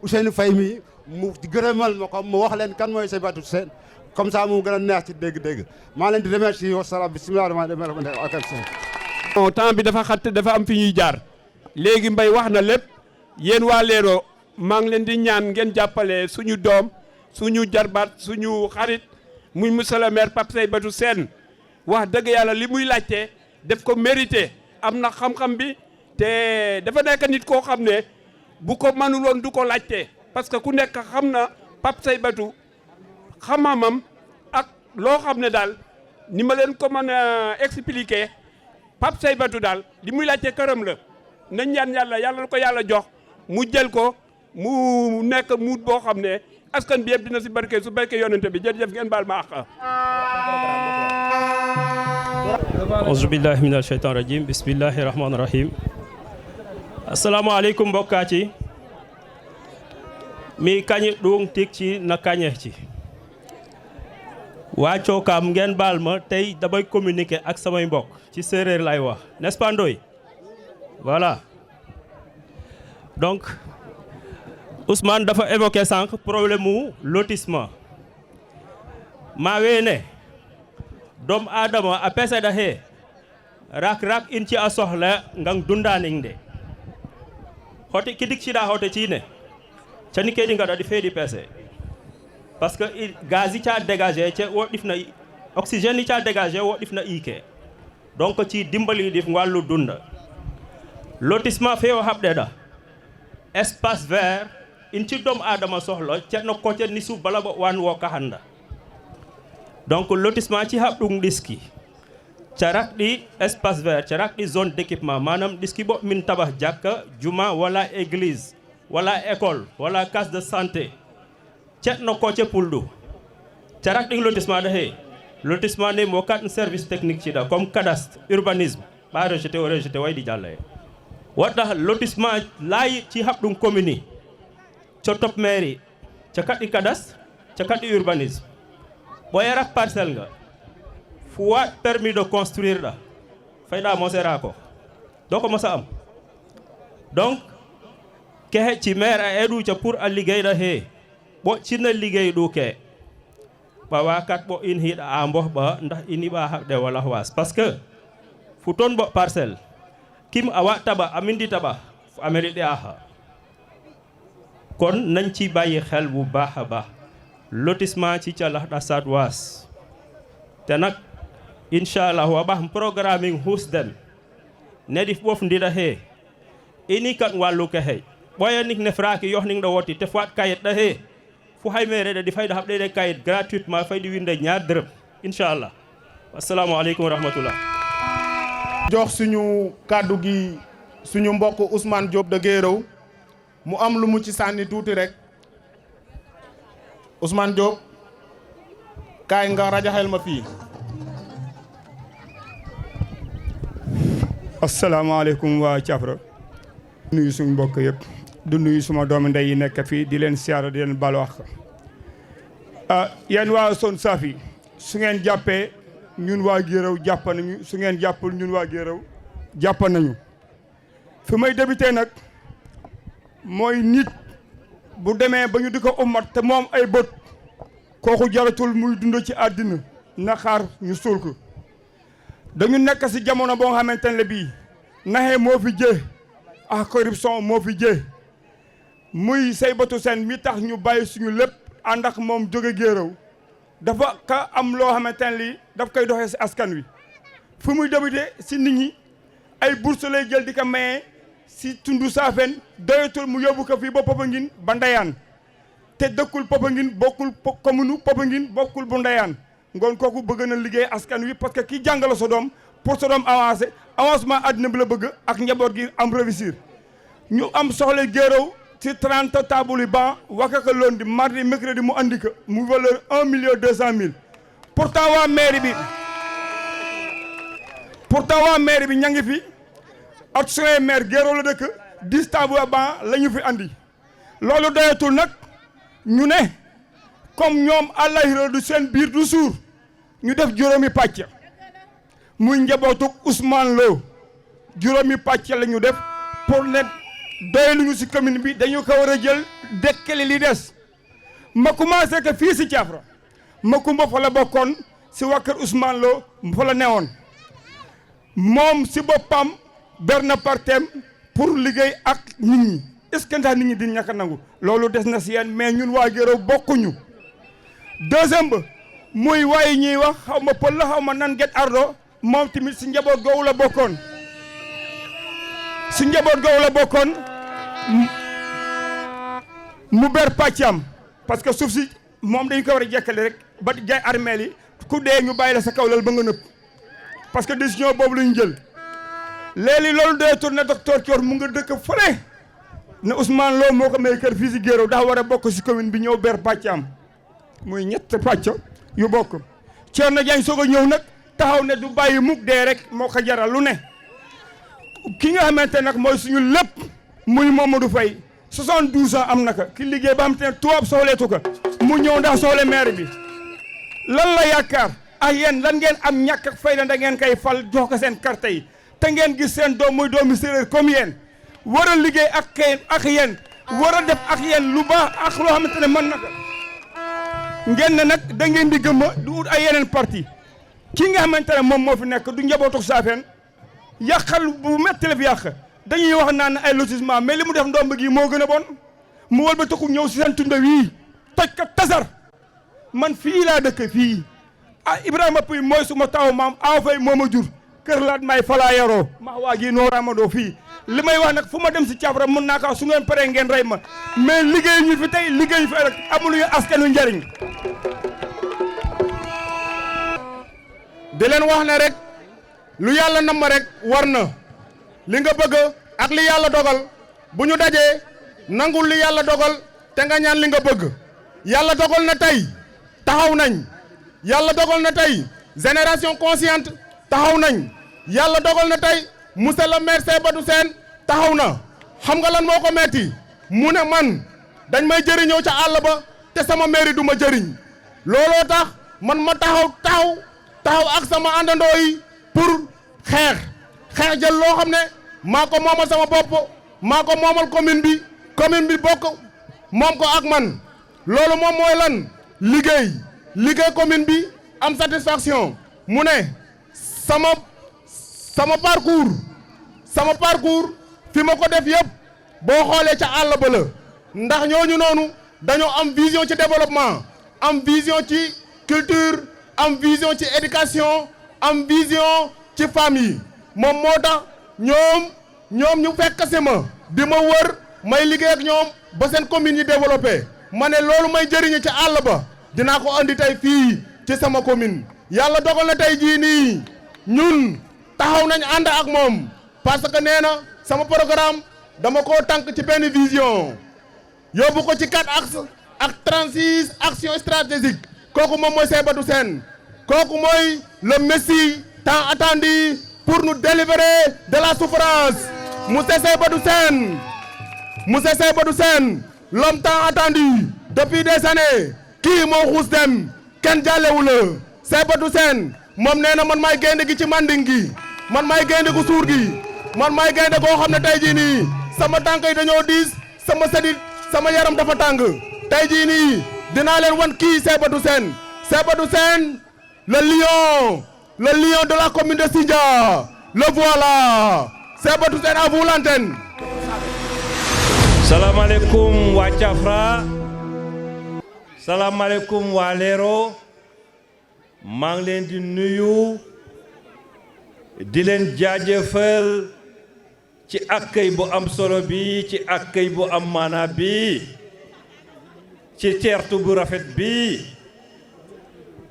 Ousseynou Faye mi mu gërëmal ma ko mu wax leen kan mooy Saybatu Sène comme ça mu gën a neex ci dégg-dégg maa leen di remercier wa salaam bismillah temps bi dafa xat dafa am fi ñuy jaar léegi Mbaye wax na lépp yéen waa Leero maa ngi leen di ñaan ngeen jàppale suñu doom suñu jarbaat suñu xarit muy monsieur le maire Pape Saybatu Sène wax dëgg yàlla li muy laajte def ko mérité am na xam-xam bi te dafa nekk nit koo xam ne bu ko mënuloon du ko laajte parce que ku nekk xam na Pape Saybatu xamamam ak loo xam ne daal ni ma leen ko mën a expliquer Pape Saybatu daal li muy laajte këram la nañ ñaan yàlla na ko yàlla jox mu jël ko mu nekk muut boo xam ne askan bi yëpp dina si barke su barke yonente bi jërëjëf ngeen baal ma àq. auzu billahi mina shaytan rajim bismillahi rahmani rahim assalamu aleykum mbokkaci mi kañi ɗum tikci na kañeci wàccoo kam ngeen baal ma tey damay communiquer ak samay mbokk ci séeréer lay wax n'est-ce pas Ndoye voilà donc Ousmane dafa évoqué sànq problème mu lotissement maa weene doom adama a peseda he rak in ci a soxla ngang dundaning de hote kidik cida hote ciine cani kedi ngaɗa ɗi feedi pese parce que gaz yi ca dégagé ce woɗɗifna oxygène yi ca dégagé woɗɗifna ike donc ci dimbali ɗif wallu dunda lotissement fe o haɓɗeɗa espace vert in ci doom adama sohla ceerno kocce ni su bala bo wan wo kahanda donc lotissement ci haɓɗum ɗiski carakɗi espace vert carakɗi zone d'équipement manam ɗiski bo min tabax jakka juma wala église wala école wala case de santé ceerno kocce pulɗu carakɗi lotissement ɗa he lotissement nde mo kat service technique ciɗa comme cadastre urbanisme ɓa rejeté o rejeté waydi jalla he waɗɗa lotissement laayi ci haɓɗum commune co top mairie ca kaɗɗi cadastre ca kaɗɗi urbanisme ɓoyera parcelle nga fu waɗ permis de construire ɗa fayɗa mosera ko do ko mosa am donc ke hecci maire a eɗu ca pour a liggeyɗa he ɓo cinna liggey ɗu ke ɓawa kat ɓo in hiɗa a mbohɓa ndax iniɓa haɓde wala was parce que fu toon ɓo parcelle kim a waɗtaɓa a minditaɓa a mériɗe aha kon nañ ci bàyyi xel bu baax a baax lotissement ci calaxɗa Sad Was te nag inchallah waɓax programming husden neɗif ɓof ndiɗa he ini kan wallu ke xey ɓoyanik ne fraki yoxning ɗa woti te faat kayit ɗa he fu hay mere ɗa di fayda haɓɗede kayit gratuitement faydi winde ñaar dërëm inchallah assalamu aleykum wa rahmatullah jox suñu kàddu gi suñu mbokk Ousmane Diop de Guéréo mu am lu mu ci sànni tuuti rek Ousmane Diop kaay nga rajaxel ma fii. asalaamaaleykum waa Thiafra nuyu suñu mbokk yëpp du nuyu suma doomu ndey yi nekk fii di leen siyaara di leen balu wax yéen waa Son Safi su ngeen jàppee ñun waa Guéréo jàpp nañu su ngeen jàppul ñun waa Guéréo jàpp nañu fi may débuté nag mooy nit bu demee ba ñu di ko ummat te moom ay bët kooku jaratul muy dund ci àddina na xaar ñu suul ko dañu nekk si jamono boo xamante ne bii naxe moo fi jee ak corruption moo fi jee muy Saybatu Sène mi tax ñu bàyyi suñu lépp ànd ak moom jóge Guéréo dafa ka am loo xamante ne lii daf koy doxee si askan wi fu muy débuté si nit ñi ay bourse lay jël di ko maye si tundu Saafeen doyatul mu yóbbu ko fii ba Popenguine ba Ndayane te dëkkul Popenguine bokkul commune Popenguine bokkul bu Ndayane ngoon kooku bëgg na liggéey askan wi parce que ki jàngale sa doom pour sa doom avancé avancement àddina bi la bëgg ak njaboot gi am réussir ñu am soxla Guéréo ci 30 table yi ban waka ko lundi mardi mercredi mu andi ko mu valeur 1,2 million pourtant waa mairie bi ña ngi fi ak suñu maire Guéréo la dëkk 10 table ban la ñu fi andi loolu doyatul nag ñu ne comme ñoom àllahira du seen biir du suur ñu def juróomi pàcc muy njabootuk Ousmane Lo juróomi pàcc la ñu def pour ne doyaluñu si commune bi dañu ko war a jël dekkali li des ma commencé que fii si Thiafra Makumba fa la bokkoon si waa kër Ousmane Lo fa la newoon moom si boppam ber na partem pour liggéey ak nit ñi est-ce que ndax nit ñi di ñàkk a nangu loolu des na si yéen mais ñun waa Guéréo bokkuñu deuxième ba muy waaye ñuy wax xaw ma pël la xaw ma nan get ardo moom tamit si njaboot googu la bokkoon mu ber pàccam parce que suuf si moom dañu ko war a jekkale rek ba jaay armeel yi ku dee ñu bàyyi la sa kaw lal ba nga nëpp parce que décision boobu la ñu jël léegi loolu doyatul ne docteur Thior mu nga dëkk fële ne Ousmane Lo moo ko may kër fii si Guéréo daa war a bokk si commune bi ñëw ber pàccam muy ñett pàcc yu bokk Thierno Diagne soog a ñëw nag taxaw ne du bàyyi mukk dee rek moo ko jaral lu ne ki nga xamante nag mooy suñu lépp muy Mamadou Faye 72 ans am na ko ki liggéey ba xamante ne tubaab soxleetu ko mu ñëw ndax soxle maire bi lan la yaakaar ak yéen lan ngeen am ñàkk ak fayda da ngeen koy fal jox ko seen carte yi te ngeen gis seen doom muy doomi séeréer comme yéen war a liggéey ak yéen war a def ak yéen lu baax ak loo xamante ne mën na ko ngeen ne nag da ngeen di gëmma du ut ay yeneen parti ki nga xamante ne moom moo fi nekk du njabootu Saafeen yàqal bu metti la fi yàq dañuy wax naan ay lotissement mais li mu def ndomb gi moo gën a bon mu wal ba taxu ñëw si seen tunda wii toj ka tasar man fii laa dëkk fii Ibrahima Pouy mooy suma taw maam aw fay moo ma jur kër laat may falaa yaroo max waa gi noo ramadoo fii li may wax nag fu ma dem si Thiafra mën naa ko su ngeen paree ngeen rey ma mais liggéey ñu fi tey liggéey fi rek amul yu askanu njariñ di leen wax ne rek lu yàlla namm rek war na li nga bëgg ak li yàlla dogal bu ñu dajee nangul li yàlla dogal te nga ñaan li nga bëgg yàlla dogal na tey taxaw nañ yàlla dogal na tey génération consciente taxaw nañ yàlla dogal na tey monsieur le maire Saybatu Sène taxaw na xam nga lan moo ko metti mu ne man dañ may jëriñoo ca àll ba te sama mairie du ma jëriñ looloo tax man ma taxaw ak sama àndandoo yi pour xeex jël loo xam ne maa ko moomal sama bopp maa ko moomal commune bi bokk moom ko ak man loolu moom mooy lan liggéey commune bi am satisfaction mu ne sama parcours fi ma ko def yëpp boo xoolee ca àll ba la ndax ñooñu noonu dañoo am vision ci développement am vision ci culture am vision ci éducation am vision ci famille moom moo tax ñoom ñu fekk si ma di ma wër may liggéey ak ñoom ba seen commune yi développé ma ne loolu may jëriñu ci àll ba dinaa ko andi tey fii ci sama commune yàlla dogal na tey jii nii ñun taxaw nañ ànd ak moom parce que nee na sama programme dama koo tànk ci benn vision yóbbu ko ci 4 axes ak 36 actions stratégiques kooku moom mooy Saybatu Sène kooku mooy le messie tant attendu pour nous délivrer de la souffrance monsieur Saybatu Sène l'homme tant attendu depuis des années kii moo xuus dem kenn jàllewu la Saybatu Sène moom nee na man maay gaynde gi ci manding gi man maay gaynde gu suur gi man maay gaynde goo xam ne tey jii nii sama tànk yi dañoo diis sama sadit sama yaram dafa tàng tey jii nii dinaa leen wan kii Saybatu Sène le lion de la commune de Sindia le voilà Saybatu Sène à vous l'antenne. Salaamaaleykum waa Thiafra salaamaaleykum waa Lero maa ngi leen di nuyu di leen jaajëfal ci accueil bu am solo bi ci accueil bu am maanaa bi ci teertu bu rafet bi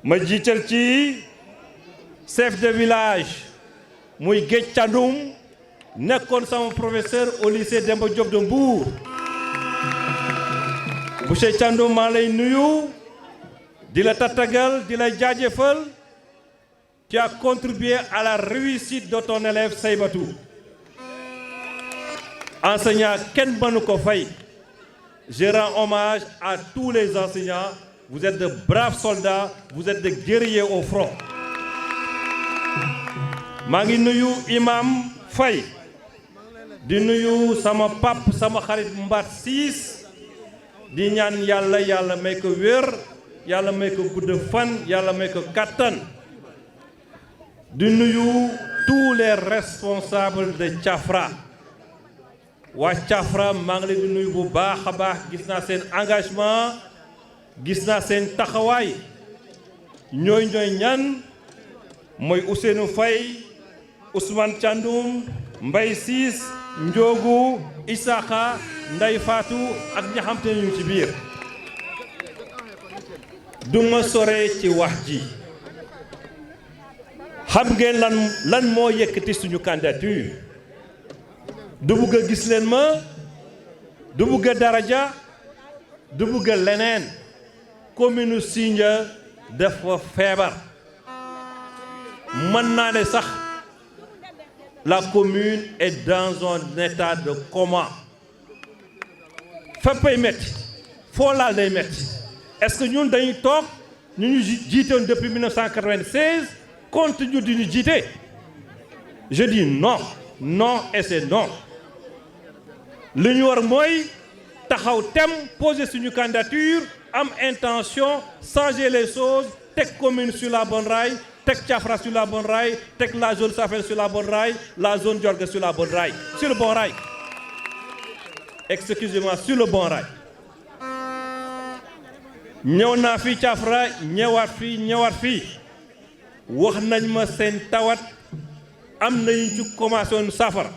ma jiital ci chef de village muy Géej Thiandoum nekkoon sama professeur au lycée Demba Diop de Mbour monsieur Thiandoum maa lay nuyu di la tatagal di la jaajëfal. Tu as contribué à la réussite de ton élève Seybatou. Enseignant kenn mënu ko fay. Je rends hommage à tous les enseignants. Vous êtes de braves soldats, vous êtes de guerriers au front. maa ngi nuyu imam Faye di nuyu sama pap sama xarit Mbaat Siis di ñaan yàlla may ko wér yàlla may ko gudd fan yàlla may ko kàttan di nuyu tous les responsables de Thiafra waa Thiafra maa ngi leen di nuyu bu baax a baax gis naa seen engagement gis naa seen taxawaay ñooy ñan mooy Ousseynou Faye Ousmane Thiandoum Mbaye Ciss Ndiogu Isaka Ndeye Fatou ak ñi xam te ñu ci biir duma sore ci wax ji xam ngeen lan moo yëkkati suñu candidature du bëgg a gis leen ma du bëgg a daraja du bëgg a leneen commune Sindia dafa feebar mën naa ne sax la commune est dans un état de coma féppay metti foo laal day metti est-ce que ñun dañuy toog ñu jiitoon depuis 1996 continue di ñu jiite je dis non et c'est non li ñu war mooy taxaw tem poser suñu candidature am intention changer les choses teg commune sur la bonne raille teg Thiafra sur la bonne raille teg la zone Safel sur la bonne raille la zone Diorga sur la bonne raille sur le bon rail excusez-moi sur le bon rail ñëw naa fi Thiafra ñëwaat fii wax nañ ma seen tawat am nañu ci commencé woon safara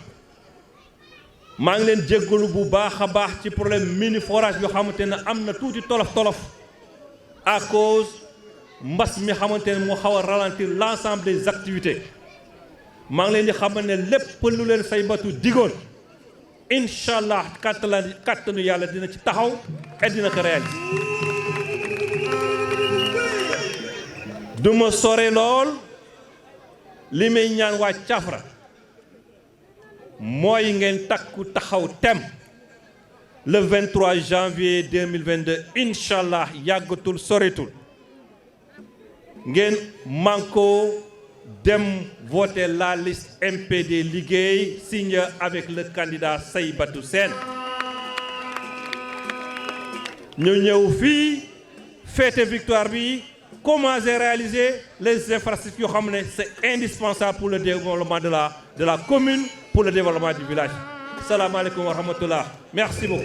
maa ngi leen jéggalu bu baax a baax ci problème mini forage bi xamante ne am na tuuti tolof à cause mbas mi xamante ne moo xaw a ralentir l'ensemble des activités maa ngi leen di xamal ne lépp lu leen Saybatu digoon incha allah kàttanu yàlla dina ci taxaw et dina ko réaliser duma sore lool li may ñaan waa Thiafra mooy ngeen takku taxaw tem le 23 janvier 2022 incha allah yàggatul soretul ngeen manko dem voter la liste MPD liggéey signé avec le candidat Seybatou Sène ñu ñëw fii fête victoire bi commencer réaliser les infrastructures yoo xam ne c'est indispensable pour le développement de la commune pour le développement du village. Salam alaikum wa rahmatullah. Merci beaucoup.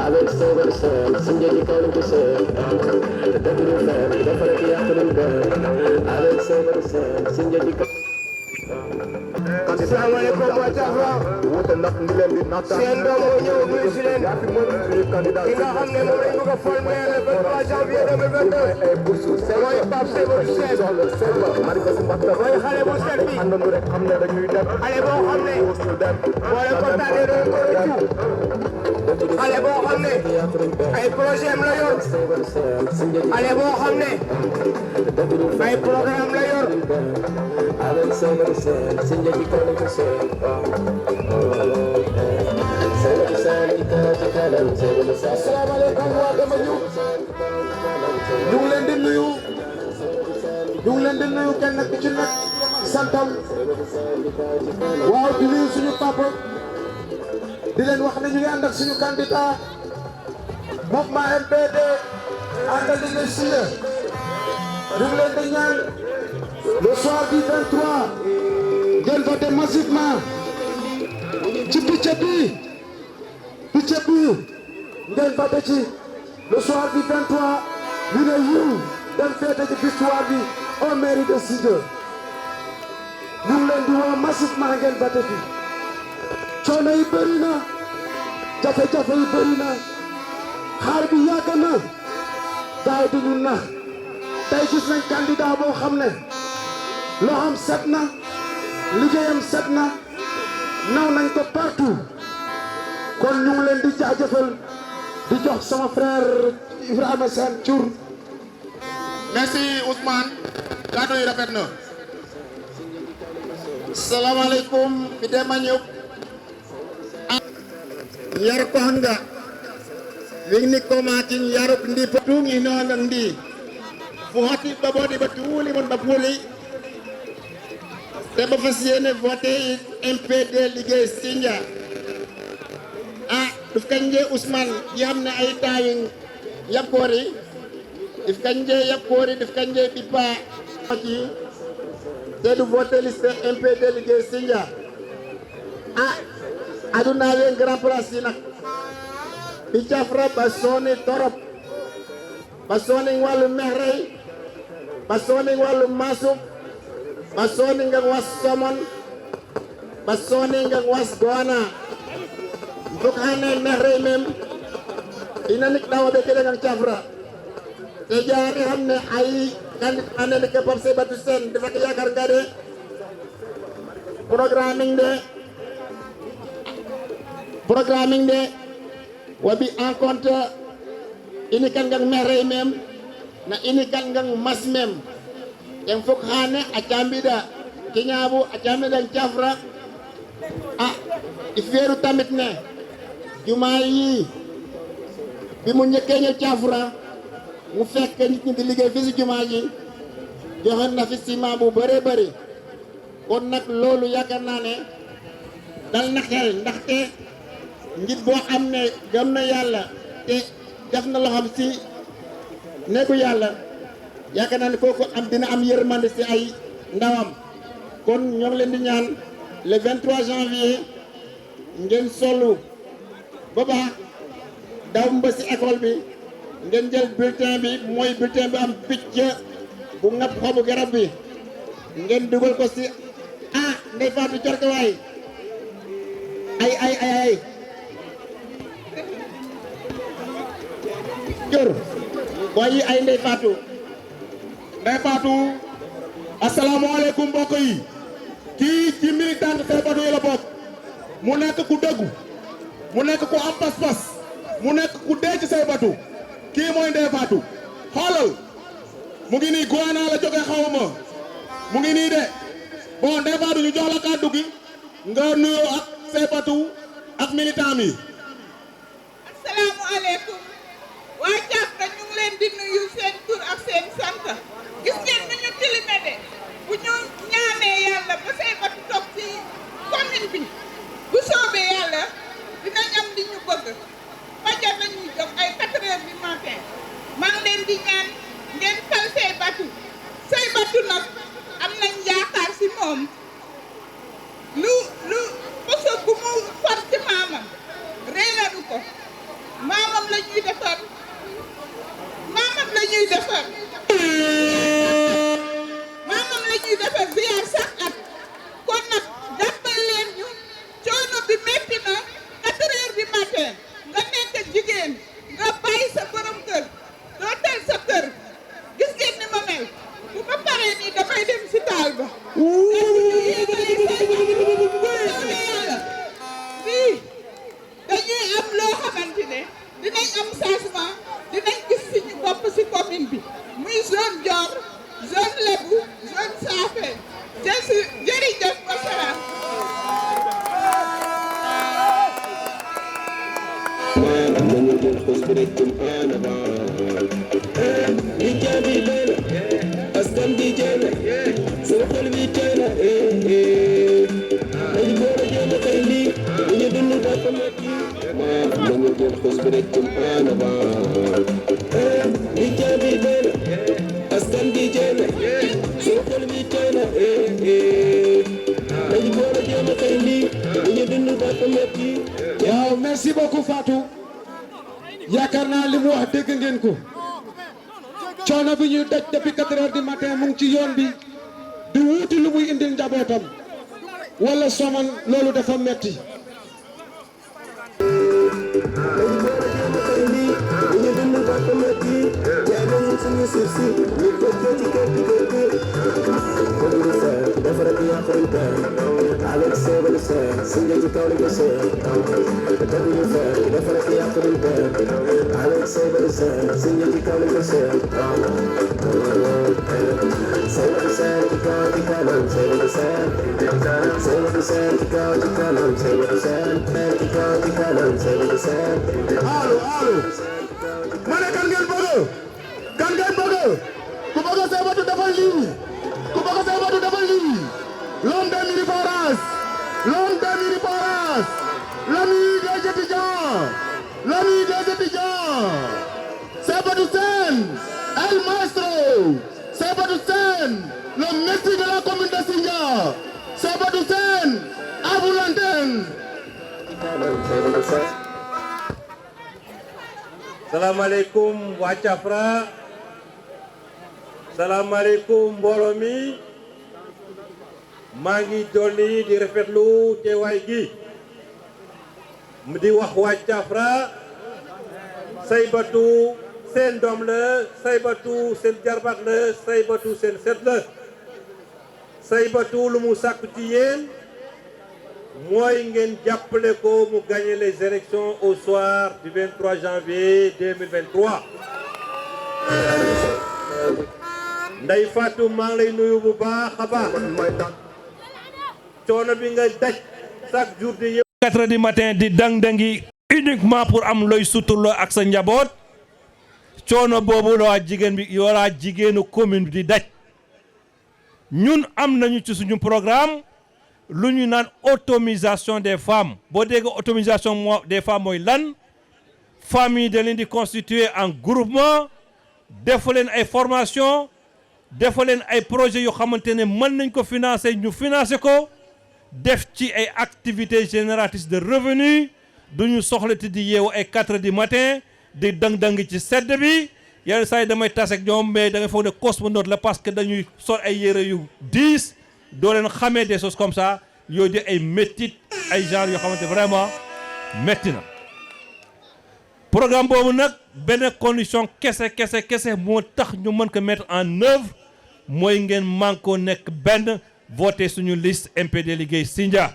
avec Seybatou Sène Sindia ji kaw lañ ko seen dëgg lu fen dafa rek yàq nañ benn avec Seybatou Sène Sindia ji kaw asalaamaaleykum waa Thiafra seen doom moo ñëw nuyu si leen ki nga xam ne moom lañ bëgg a formé le 23 janvier 2022 mooy Pape Seybatou Sène mooy xale bu set bi xale boo xam ne boo leen kontaanee doon ko rëccu xale boo xam ne ay projet am la yor xale boo xam ne ay programme la yor avec Seybatou Sène Sindia ji kaw lañ ko seen Seybatou Sène ji kaw ci kanam Seybatou Sène asalaamaaleykum waa Dama Diouf ñu ngi leen di nuyu kenn ku ci nekk santam waaw di nuyu suñu papa di leen wax ne ñu ngi ànd ak suñu candidat mouvement MPD àndal di Messie ñu ngi leen di ñaan le soir du 23 ngeen voté massivement ci picc bi ngeen voté ci le soir du 23 ñu ne yiw dem feete ci victoire bi au mairie de Sidieux ñu ngi leen di woo massivement ngeen voté fi coono yi bëri na jafe-jafe yi bëri na xaar bi yàgg na gaay di ñu nax tey gis nañ candidat boo xam ne loxoom set na liggéeyam set na naw nañ ko partout kon ñu ngi leen di jaajëfal di jox sama frère Ibrahima Sène Thiour. merci Ousmane kàddu yi rafet na. salaamaaleykum mi dema ñëw yar ko hanga wigni komakin yaruk ndi potungi noon ndi fu hati babodi ba tuuli mon ba puuli te ba fas yéene voté MPD liggéey Sindia duf kanje Ousmane yi xam ne ay taawin yakkoori duf kanje yakkoori duf kanje pipa ci te du voté liste MPD liggéey Sindia aduna wen grand place yi nag bi Jafra ba sooni torop ba sooni wàllu mexrey ba sooni wàllu masuk ba sooni nga was somon ba sooni nga was goana fok hane mexrey mem ina nik dawa be kede ngang Jafra te jaari xam ne ay kandit ane ne ke Pape Seybatou Sène dafa ko yaakaar nga de programming de wabi en compte ini kan ngang merey mem na ini kan ngang mas mem yang fok hane acambida kinyabu acambida Jafra ifeeru tamit ne jumaa yi bi mu njëkkee ñëw Jafra mu fekk nit ñi di liggéey fi si jumaa ji joxoon na fi ciment bu bëree bëri kon nag loolu yaakaar naa ne dal na xel ndaxte ngir boo xam ne gëm na yàlla te def na loxoom si néegu yàlla yaakaar naa ne kooku dina am yërmande si ay ndawam kon ñoo ngi leen di ñaan le 23 janvier ngeen solu ba baax daw mba si école bi ngeen jël bulletin bi mooy bulletin bi am picc bu ngap xobu garab bi ngeen dugal ko si Ndeye Fatou Jorka waay ay jor waaye ay Ndeye Fatou asalaamaaleykum mbokk yi kii ci militant Seybatou yi la bokk mu nekk ku dëggu mu nekk ku am pas-pas mu nekk ku dee ci Seybatou kii mooy Ndeye Fatou xoolal mu ngi nii Goana la jógee xawma mu ngi nii de bon Ndeye Fatou ñu jox la kàddu gi nga nuyoo ak Seybatou ak militant mi. asalaamaaleykum waa Jafra ñu ngi leen di nuyu seen tur ak seen sant gis ngeen ni ñu tilime de bu ñu ñaanee yàlla ba Seybatou toog ci commune bi bu soobee yàlla dinañ am li ñu bëgg fajar nañuy jóg ay 4 heures du matin maa ngi leen di ñaan ngeen fal Seybatou nag am nañ yaakaar si moom lu poso bu mu far ci maamam réeralu ko maamam la ñuy defar maamam la ñuy defar ziar sax at kon nag jàppal leen ñu coono bi metti na 4 heures du matin nga nekk jigéen nga bàyyi sa borom kër doo tel sa kër gis ngeen ni ma mel bu ma paree nii damay dem si taal ba fii dañuy am loo xamante ne dinañ am changement dinañ gis suñu bopp si commune bi muy zone Dior zone Lébou zone Safé jërëjëf wasalaam. xus bi rek jëm en avant li jaabi dee na askan bi jee na soo xol bi tey na dañu boole jéem a tey lii bu ñu dund dafa metti. waaw merci beaucoup Fatou yaakaar naa li mu wax dégg ngeen ko coono bi ñuy daj depuis 4 heures du matin mu ngi ci yoon bi di wuuti lu muy indil njabootam wala soman loolu dafa metti allo ma ne kan ngeen bëgg ku bëgg Saybatu defal lii l'homme des mille forages l'ami des étudiants Saybatu Sène el maestro Saybatu Sène le messie de la commune de Sindia Saybatu Sène à vous l'antenne. salaamaaleykum waa Thiafra salaamaaleykum mbooloo mi maa ngi dolli di rafetlu teewaay gi di wax waa Thiafra Saybatu seen doom la Saybatu seen jarbaat la Saybatu seen set la Saybatu lu mu sàkku ci yéen mooy ngeen jàppale ko mu gagner les élections au soir du 23 janvier 2023 Ndeye Fatou maa ngi lay nuyu bu baax a baax coono bi nga daj chaque jour di yëpp 4 heures du matin di dang-dangi uniquement pour am looy suturloo ak sa njaboot coono boobu la waa jigéen bi yoolaa jigéenu commune bi di daj ñun am nañu ci suñu programme lu ñu naan autonomisation des femmes boo dégg autonomisation des femmes mooy lan femmes yi da leen di constituer en groupement defa leen ay formation defa leen ay projets yoo xamante ne mën nañ ko financer ñu financer ko def ci ay activités génératrices de revenus duñu soxlati di yeewu ay 4 heures du matin di dang-dang ci sedd bi yenn saa yi damay tas ak ñoom mais da ngay foog ne cosmonaute la parce que dañuy sol ay yére yu diis doo leen xamee des choses comme ça yooyu di ay méttit ay genre yoo xamante vraiment métti na programme boobu nag benn condition kese moo tax ñu mën ko mettre en œuvre mooy ngeen mànkoo nekk benn voté suñu liste MPD liggéey Sindia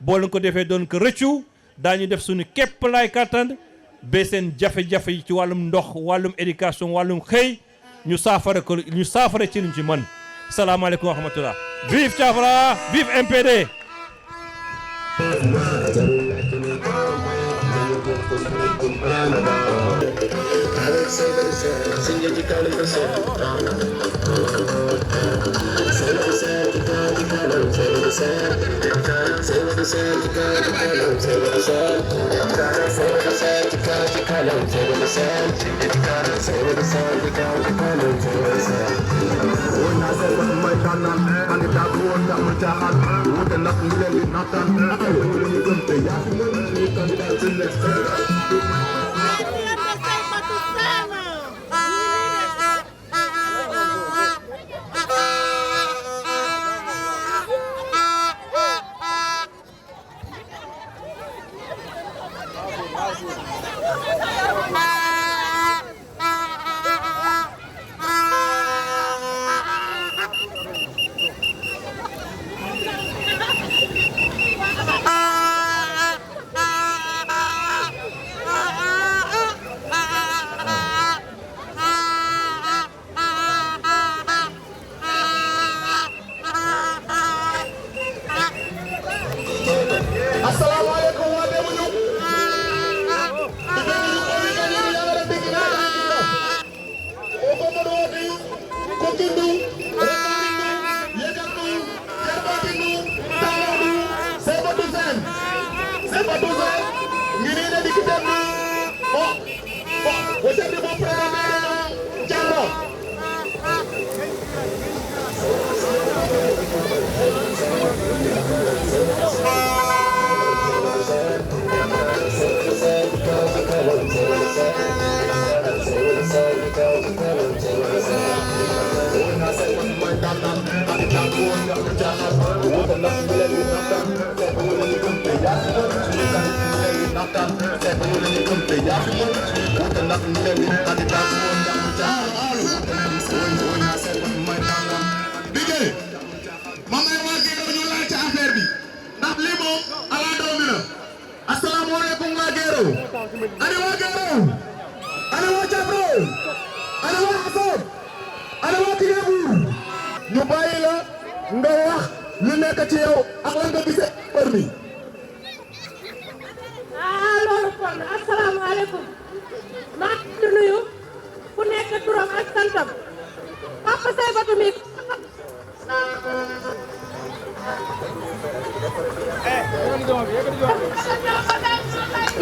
boo leen ko defee doon ko rëccu daañu def suñu képp laay kattan ba seen jafe-jafe yi ci wàllum ndox wàllum éducation wàllum xëy ñu saafara ci luñ ci mën salaamaaleykum wa rahmatullah vive Thiafra vive MPD Bigé ma may waa Guéréo ñu laaj ci affaire bi ndax lii moom ala doom bi la asalaamaaleykum waa Guéréo ani waa Guéréo ani waa Thiafra ani waa Assot ani waa Tigebu ñu bàyyi la nga wax lu nekk ci yow ak lan nga gisee mbër mi. loolu kon asalaamaaleykum maa ngi nuyu ku nekk turam ak santam Papa Saybatu mi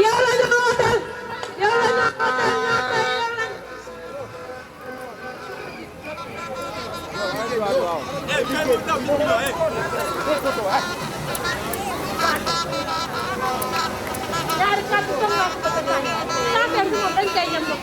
yow la ñu wooteel yow la ñu ñaari kàddu comme wax ko ko santam bi moom dañ koy yem ko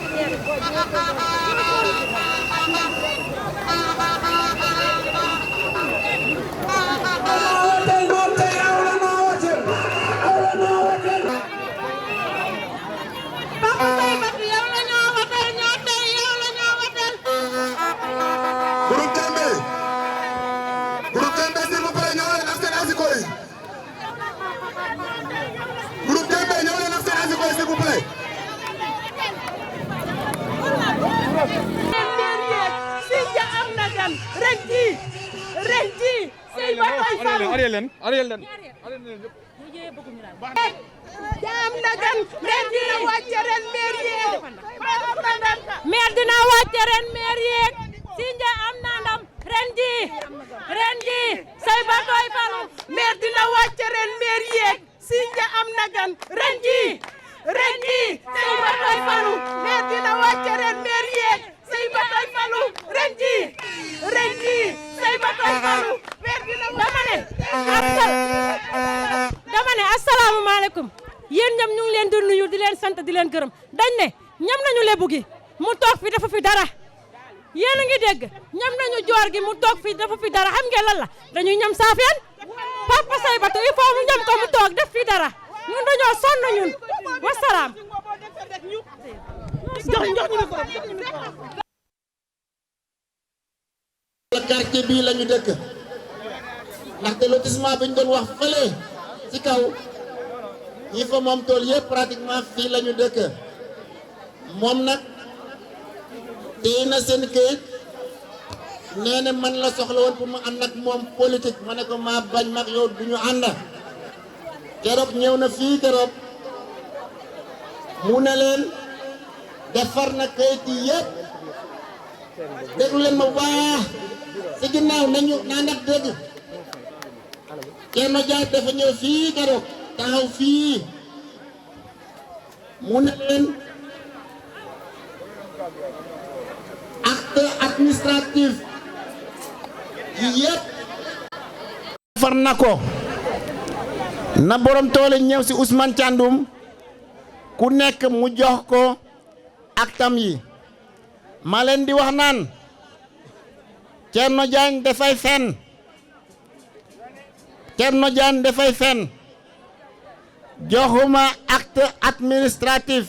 am na gan maire dina wàcce ren maire yeeg maire dina wàcce ren maire yeeg Sindia am na ndam ren ji Saybatoy falu maire dina wàcce ren maire yeeg Sindia am na gan ren ji Saybatoy falu maire dina wàcce ren maire yeeg Saybatoy falu ren ji Saybatoy falu maire dina dama ne asalaamaaleykum yéen ñam ñu ngi leen di nuyu di leen sant di leen gërëm dañ ne ñam nañu lebu gi mu toog fi dafa fi dara yéen a ngi dégg ñam nañu joor gi mu toog fi dafa fi dara xam ngeen lan la dañuy ñam saafeen Papa Saybatu il faut mu ñam ko mu toog def fi dara ñun dañoo sonn ñun wasalaam. quartier bii la ñu dëkk ndaxte lotissement bi ñu doon wax fële ci kaw ñi fa moom tool yëpp pratiquement fii la ñu dëkk moom nag téye na seen këyit nee na man la soxla woon pour mu ànd ak moom politique ma ne ko maa bañ mag yow du ñu ànd keroog ñëw na fii keroog mu ne leen defar na këyit yi yëpp déglu leen ma baax si ginnaaw nañu naa ndax dégg Thierno Diagne dafa ñëw fii keroog taxaw fii mu ne leen acte administratif yi yëpp far na ko na borom toole ñëw si Ousmane Thiandoum ku nekk mu jox ko actam yi ma leen di wax naan Thierno Diagne dafay fen Thierno Diagne dafay fen joxuma acte administratif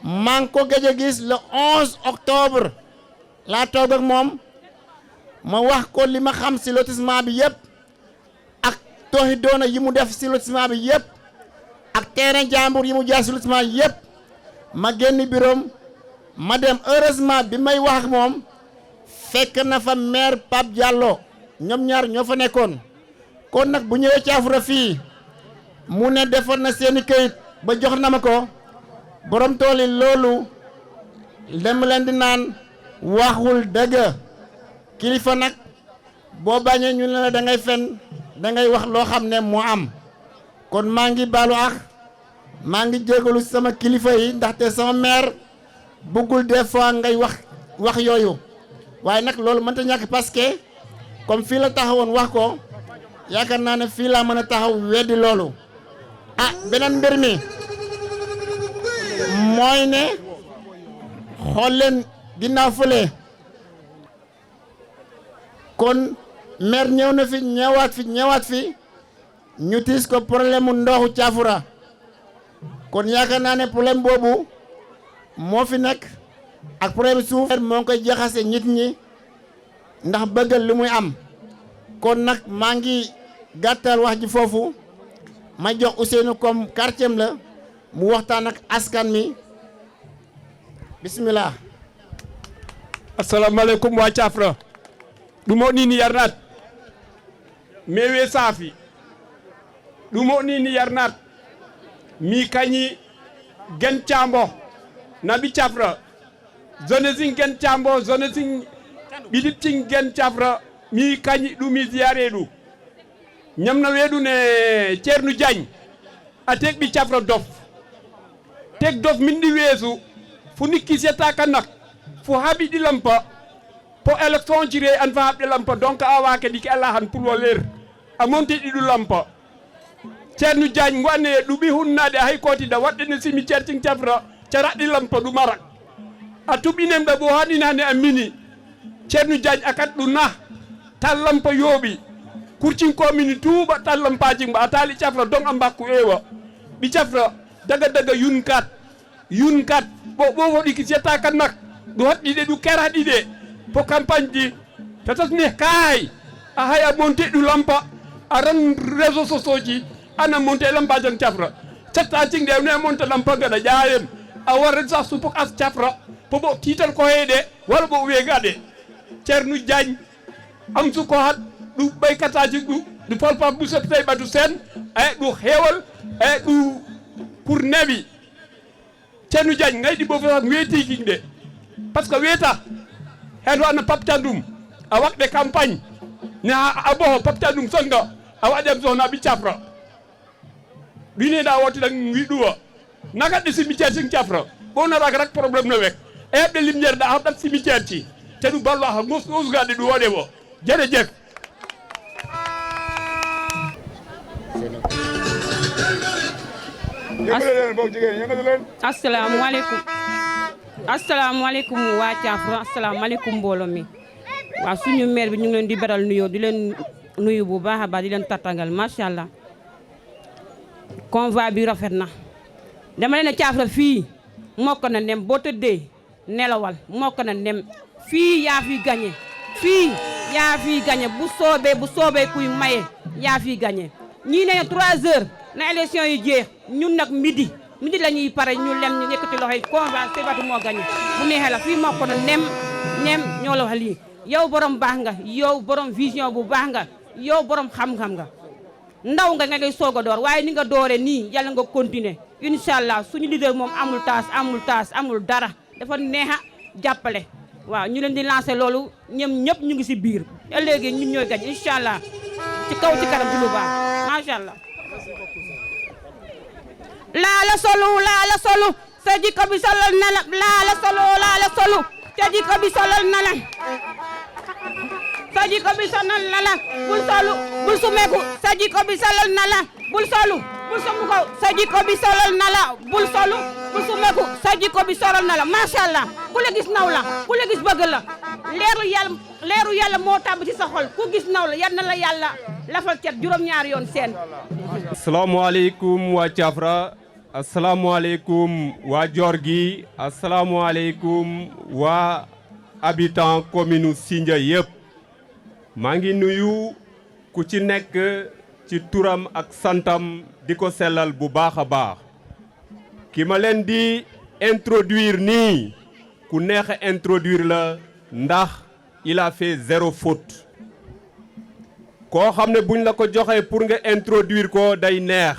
maa ngi ko gëj a gis le 11 octobre laa toog ak moom ma wax ko li ma xam si lotissement bi yëpp ak tooxi doona yi mu def si lotissement bi yëpp ak terrain jàmbur yi mu jaay si lotissement yëpp ma génn bureau ma dem heureusement bi may wax ak moom fekk na fa maire Pape Diallo ñoom ñaar ñoo fa nekkoon kon nag bu ñëwee Thiafra fii mu ne defoon na seeni këyit ba jox na ma ko borom tool yi loolu dem leen di naan waxul dëgg kilifa nag boo bañee ñu ne la da ngay fen da ngay wax loo xam ne moo am kon maa ngi baalu ak maa ngi jégalu sama kilifa yi ndaxte sama maire bëggul des fois ngay wax yooyu waaye nag loolu mënta ñàkk parce que comme fii la taxawoon wax ko yaakaar naa ne fii laa mën a taxaw weddi loolu ah beneen mbir mi mooy ne xool leen ginnaaw fële kon maire ñëw na fi ñëwaat fi ñu tiis ko problème mu ndoxu Thiafoura kon yaakaar naa ne problème boobu moo fi nekk ak problème suuf moo ngi koy jaxase nit ñi ndax bëggal lu muy am kon nag maa ngi gàttal wax ji foofu ma jox Ousseynou comme quartier la mu waxtaan ak askan mi bismillah. assalamu alaikum wa Thiafoura ɗum o ni yarnat mewe saafi ɗum o ni yarnat mi kañi gen cambo nabi Thiafoura zone sin gen cambo zone sin ɓiɗit cin gen Thiafoura mi kañi ɗumi ziyare ɗu ñamna weeɗu ne Ceerno Diagne a teg ɓi Thiafoura dof teg dof min ɗi weesu fu nikki setta ka nak fu haɓi ɗi lampa po élection jire an fa haɓɗe lampa donc a wake ɗiki ala han pour o leer a monte ɗiɗu lampa Ceerno Diagne wanne ɗuɓi hunnade hay kotida waɗɗe ne cimetiére cin Thiafoura caraɗɗi lampa ɗum arak a tuɓinem ɗo ɓo haɗinane a mini Ceerno Diagne akat ɗu na tan lampa yooɓi kurcin komini tuuɓa tan lampaji mba a taali Thiafoura don a mbakku ewa ɓi Thiafoura daga yun kat ɓo woɗiki setta kan nak ɗu haɗɗiɗe ɗu keraɗiɗe po campagne ɗi tatas ne kaay a hay a monte ɗu lampa a ran réseau sociaux ji ana monte lampaji an Thiafoura setta cing ɗe ne monte lampa gaɗa ƴayen a warre sa supok as Thiafoura po ɓo tital ko heeɗe walla ɓo weegaɗe Ceerno Diagne am suko hat ɗu ɓaykataji ɗu polpa ɓusat tawi ɓatu sen ɗu heewal ɗu pour neɓi Ceerno Diagne gayɗi ɓo fof weeti kinɗe par ce que weeta hen wanno papta ɗum a waɗɓe campagne ne a boho papta ɗum songa a waɗem sohna ɓi Thiafoura ɗineɗa wottiɗan wi ɗuwa nagaɗɗe cimetiére cin Thiafoura ɓonaraka rak probléme no wek e heɓɗe limƴere ɗa haɓɗat cimetiére ci te ɗum ballo ha ŋosgaɗe ɗum waɗe o jerejef asalaamaaleykum waa Thiafoura asalaamaaleykum mbooloo mi waaw suñu maire bi ñu ngi leen di beral nuyoo di leen nuyu bu baax a baax di leen tàttangal macha allah convoi bi rafet na dama leen ne Thiafoura fii mokk na nem boo tëddee nelawal mokk na nem fii yaa fi gagné fii yaa fi gagné bu soobee kuy maye yaa fi gagné ñii ne 3 heures na élection yi jeex ñun nag midi la ñuy pare ñu lem ñu yëkkati loxo yi convoi Seybatu moo gagné bu neexee la fii mokk na nem ñoo la wax lii yow borom baax nga yow borom vision bu baax nga yow borom xam-xam nga ndaw nga ngay soog a door waaye ni nga doore nii yàlla nga continuer incha allah suñu leader moom amul dara dafa neex a jàppale waaw ñu leen di lancé loolu ñoom ñëpp ñu ngi si biir léegi ñun ñooy gañ incha allah ci kaw ci kanam ci lu baax macha allah. laala solu sa jikko bi solal na la laala solu sa jikko bi solal na la sa jikko bi solal na la bul solu bul sumeku sa jikko bi solal na la bul solu bul sumuko sa jikko bi solal na la bul solu bul sumeku sa jikko bi solal na la macha allah ku la gis naw la ku la gis bëgg la leeru yàlla moo tàbb ci sa xol ku gis naw la yal na la yàlla lafal cet juróom-ñaari yoon seen. asalaamaaleykum waa Thiafoura asalaamaaleykum waa Diorgui asalaamaaleykum waa habitant commune Sindia yëpp maa ngi nuyu ku ci nekk ci turam ak santam di ko sellal bu baax a baax ki ma leen di introduire nii ku neex a introduire la ndax il a fait 0 faute koo xam ne buñ la ko joxee pour nga introduire ko day neex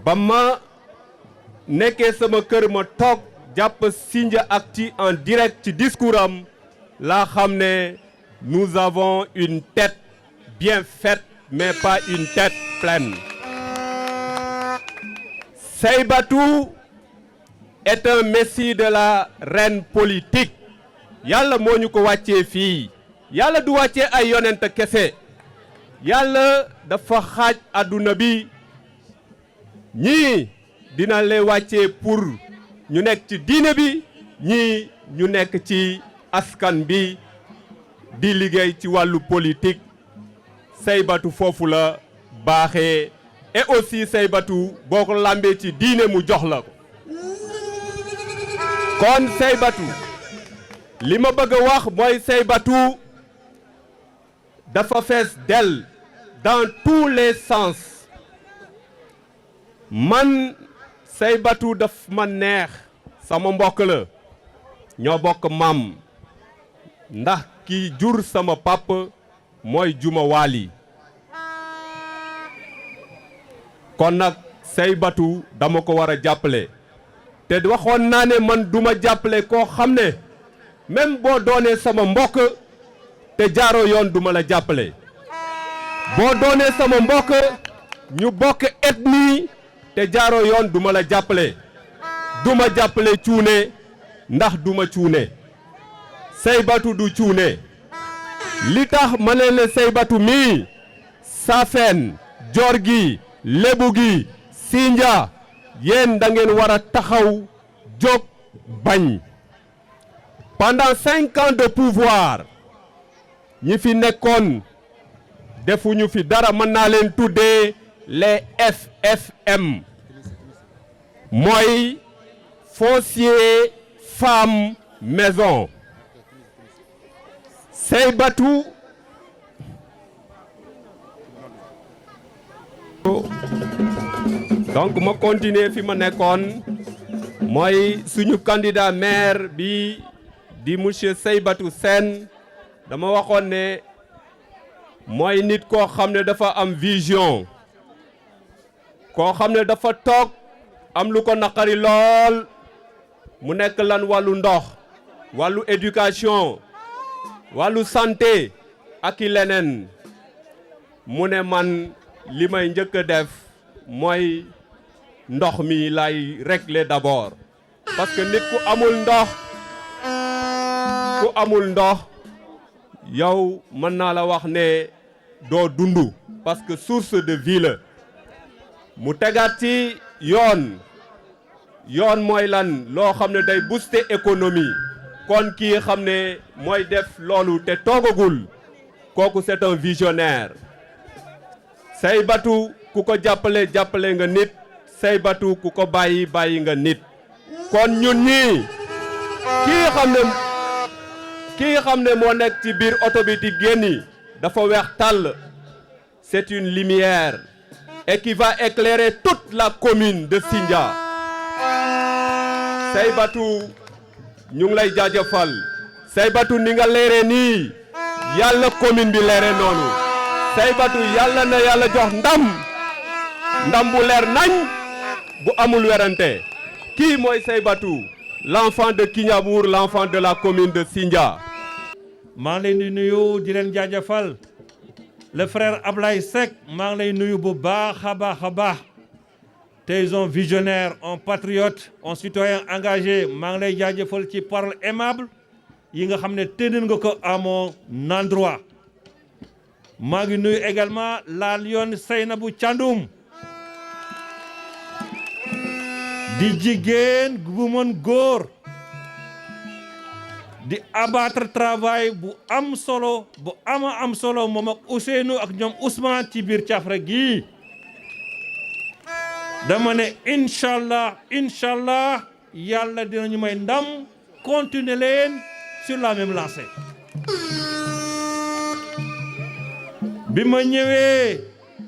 ba ma nekkee sama kër ma toog jàpp Sindiactu en direct ci discours am laa xam ne nous avons une tête bien faite mais pas une tête pleine. Seybatu est un messie de la reine politique yàlla moo ñu ko wàccee fii yàlla du wàccee ay yonent kese yàlla dafa xaaj àdduna bi ñii dina leen wàccee pour ñu nekk ci diine bi ñii ñu nekk ci askan bi di liggéey ci wàllu politique Saybatu foofu la baaxee et aussi Saybatu boo ko lambee ci diine mu jox la ko kon Saybatu li ma bëgg a wax mooy Saybatu dafa fees del dans tous les sens man Saybatu daf ma neex sama mbokk la ñoo bokk maam ndax ki jur sama papa mooy Juma Waali kon nag Saybatu dama ko war a jàppale te waxoon naa ne man duma jàppale koo xam ne même boo doonee sama mbokk te jaaroo yoon duma la jàppale boo doonee sama mbokk ñu bokk ethnie te jaaroo yoon duma la jàppale duma jàppale cuune ndax duma cuune Saybatu du cuune li tax ma ne la Saybatu mii Safeen Joor gi Lebu gi Sinja yéen da ngeen war a taxaw jóg bañ pendant 5 ans de pouvoir ñi fi nekkoon defuñu fi dara mën naa leen tuddee les FFM mooy foncier femme maison Saybatu donc ma continuer fi ma nekkoon mooy suñu candidat maire bi di monsieur Saybatu Sène dama waxoon ne mooy nit koo xam ne dafa am vision koo xam ne dafa toog am lu ko naqari lool mu nekk lan wàllu ndox wàllu éducation wàllu santé ak i leneen mu ne man li may njëkk a def mooy ndox mi lay régler d'abord parce que nit ku amul ndox yow mën naa la wax ne doo dundu parce que source de vie la mu tegaat ci yoon mooy lan loo xam ne day booster économie kon kii xam ne mooy def loolu te toogagul kooku c'est un visionnaire Saybatu ku ko jàppale nga nit Saybatu ku ko bàyyi nga nit kon ñun ñii kii xam ne moo nekk ci biir oto bi di génni dafa weex tàll c'est une lumière et qui va éclairer toute la commune de Sindia Saybatu ñu ngi lay jaajëfal Saybatu ni nga leere nii yàlla commune bi leere noonu Saybatu yàlla na yàlla jox ndam bu leer nañ bu amul werante kii mooy Saybatu l'enfant de Kignambour l'enfant de la commune de Sindia maa ngi leen di nuyu di leen jaajëfal le frère Ablaye Seck maa ngi lay nuyu bu baax a baax t'es un visionnaire un patriote un citoyen engagé maa ngi lay jaajëfal ci parole aimable yi nga xam ne tenir nga ko à mon endroit maa ngi nuyu également la lionne Seynabou Thiandoum di jigéen bu mën góor di abattre travail bu am solo bu am solo moom ak Ousseynou ak ñoom Ousmane ci biir Thiafra gii dama ne incha allah yàlla dinañu may ndam continuer leen sur la même lancée bi ma ñëwee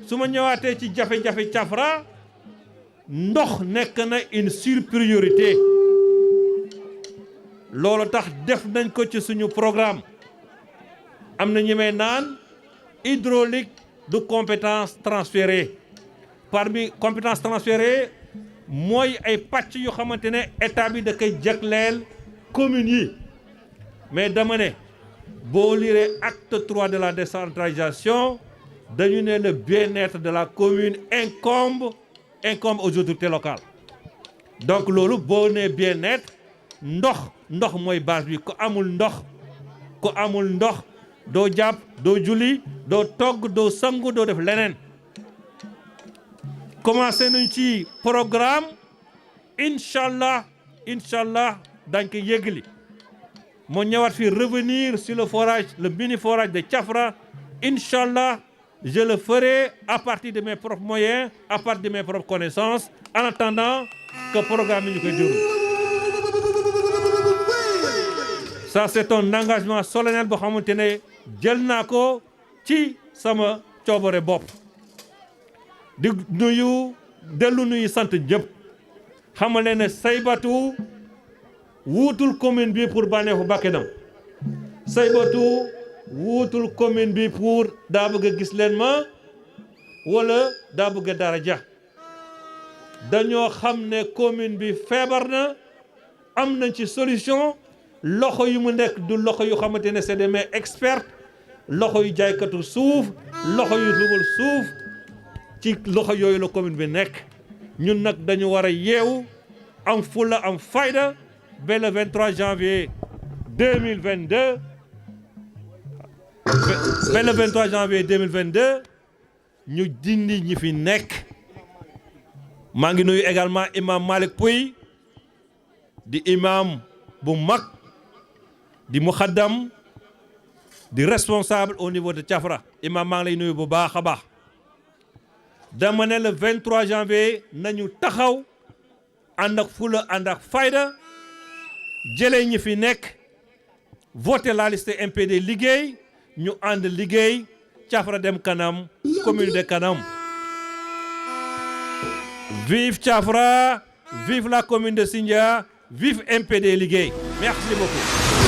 su ma ñëwaatee ci jafe-jafe Thiafra ndox nekk na une surpriorité loolu tax def nañ ko ci suñu programme am na ñu may naan hydraulique de compétence transférée parmi compétence transférée mooy ay pàcc yoo xamante ne état bi da koy jagleel communes yi mais dama ne boo liree acte 3 de la décentralisation dañu ne le bien-être de la commune incombe aux autorités locales donc loolu boo nee bien-être ndox mooy base bi ku amul ndox doo jàpp doo julli doo togg doo sangu doo def leneen commencé nañ ci programme incha allah dañ ko yëgli moo ñëwaat fi revenir sur le forage, le mini forage de Thiafra. Inch'Allah, je le ferai à partir de mes propres moyens, à partir de mes propres connaissances, en attendant que le programme ñu koy déroule. Ça c'est un engagement solennel boo xamante ne jël naa ko ci sama coobare bopp. di nuyu dellu nuyu sant ñëpp xamal leen ne Saybatu wuutul commune bi pour bànneexu bakkanam Saybatu wuutul commune bi pour daa bëgg a gis leen ma wala daa bëgg a daraja dañoo xam ne commune bi feebar na am nañ ci solution loxo yu mu nekk du loxo yu xamante ne c'est des mains expertes loxo yu jaaykatu suuf loxo yu lubal suuf ci loxo yooyu la commune bi nekk ñun nag dañu war a yeewu am fulla am fayda ba le 23 janvier 2022 ba le 23 janvier 2022 ñu dindi ñi fi nekk maa ngi nuyu également imam Malick Pouy di imam bu mag di muxaddam di responsable au niveau de Thiafra imam maa ngi lay nuyu bu baax a baax dama ne le 23 janvier nañu taxaw ànd ak fula ànd ak fayda jëlee ñi fi nekk voter la liste MPD liggéey ñu ànd liggéey Thiafra dem kanam commune de kanam vive Thiafra vive la commune de Sindia vive MPD liggéey merci beaucoup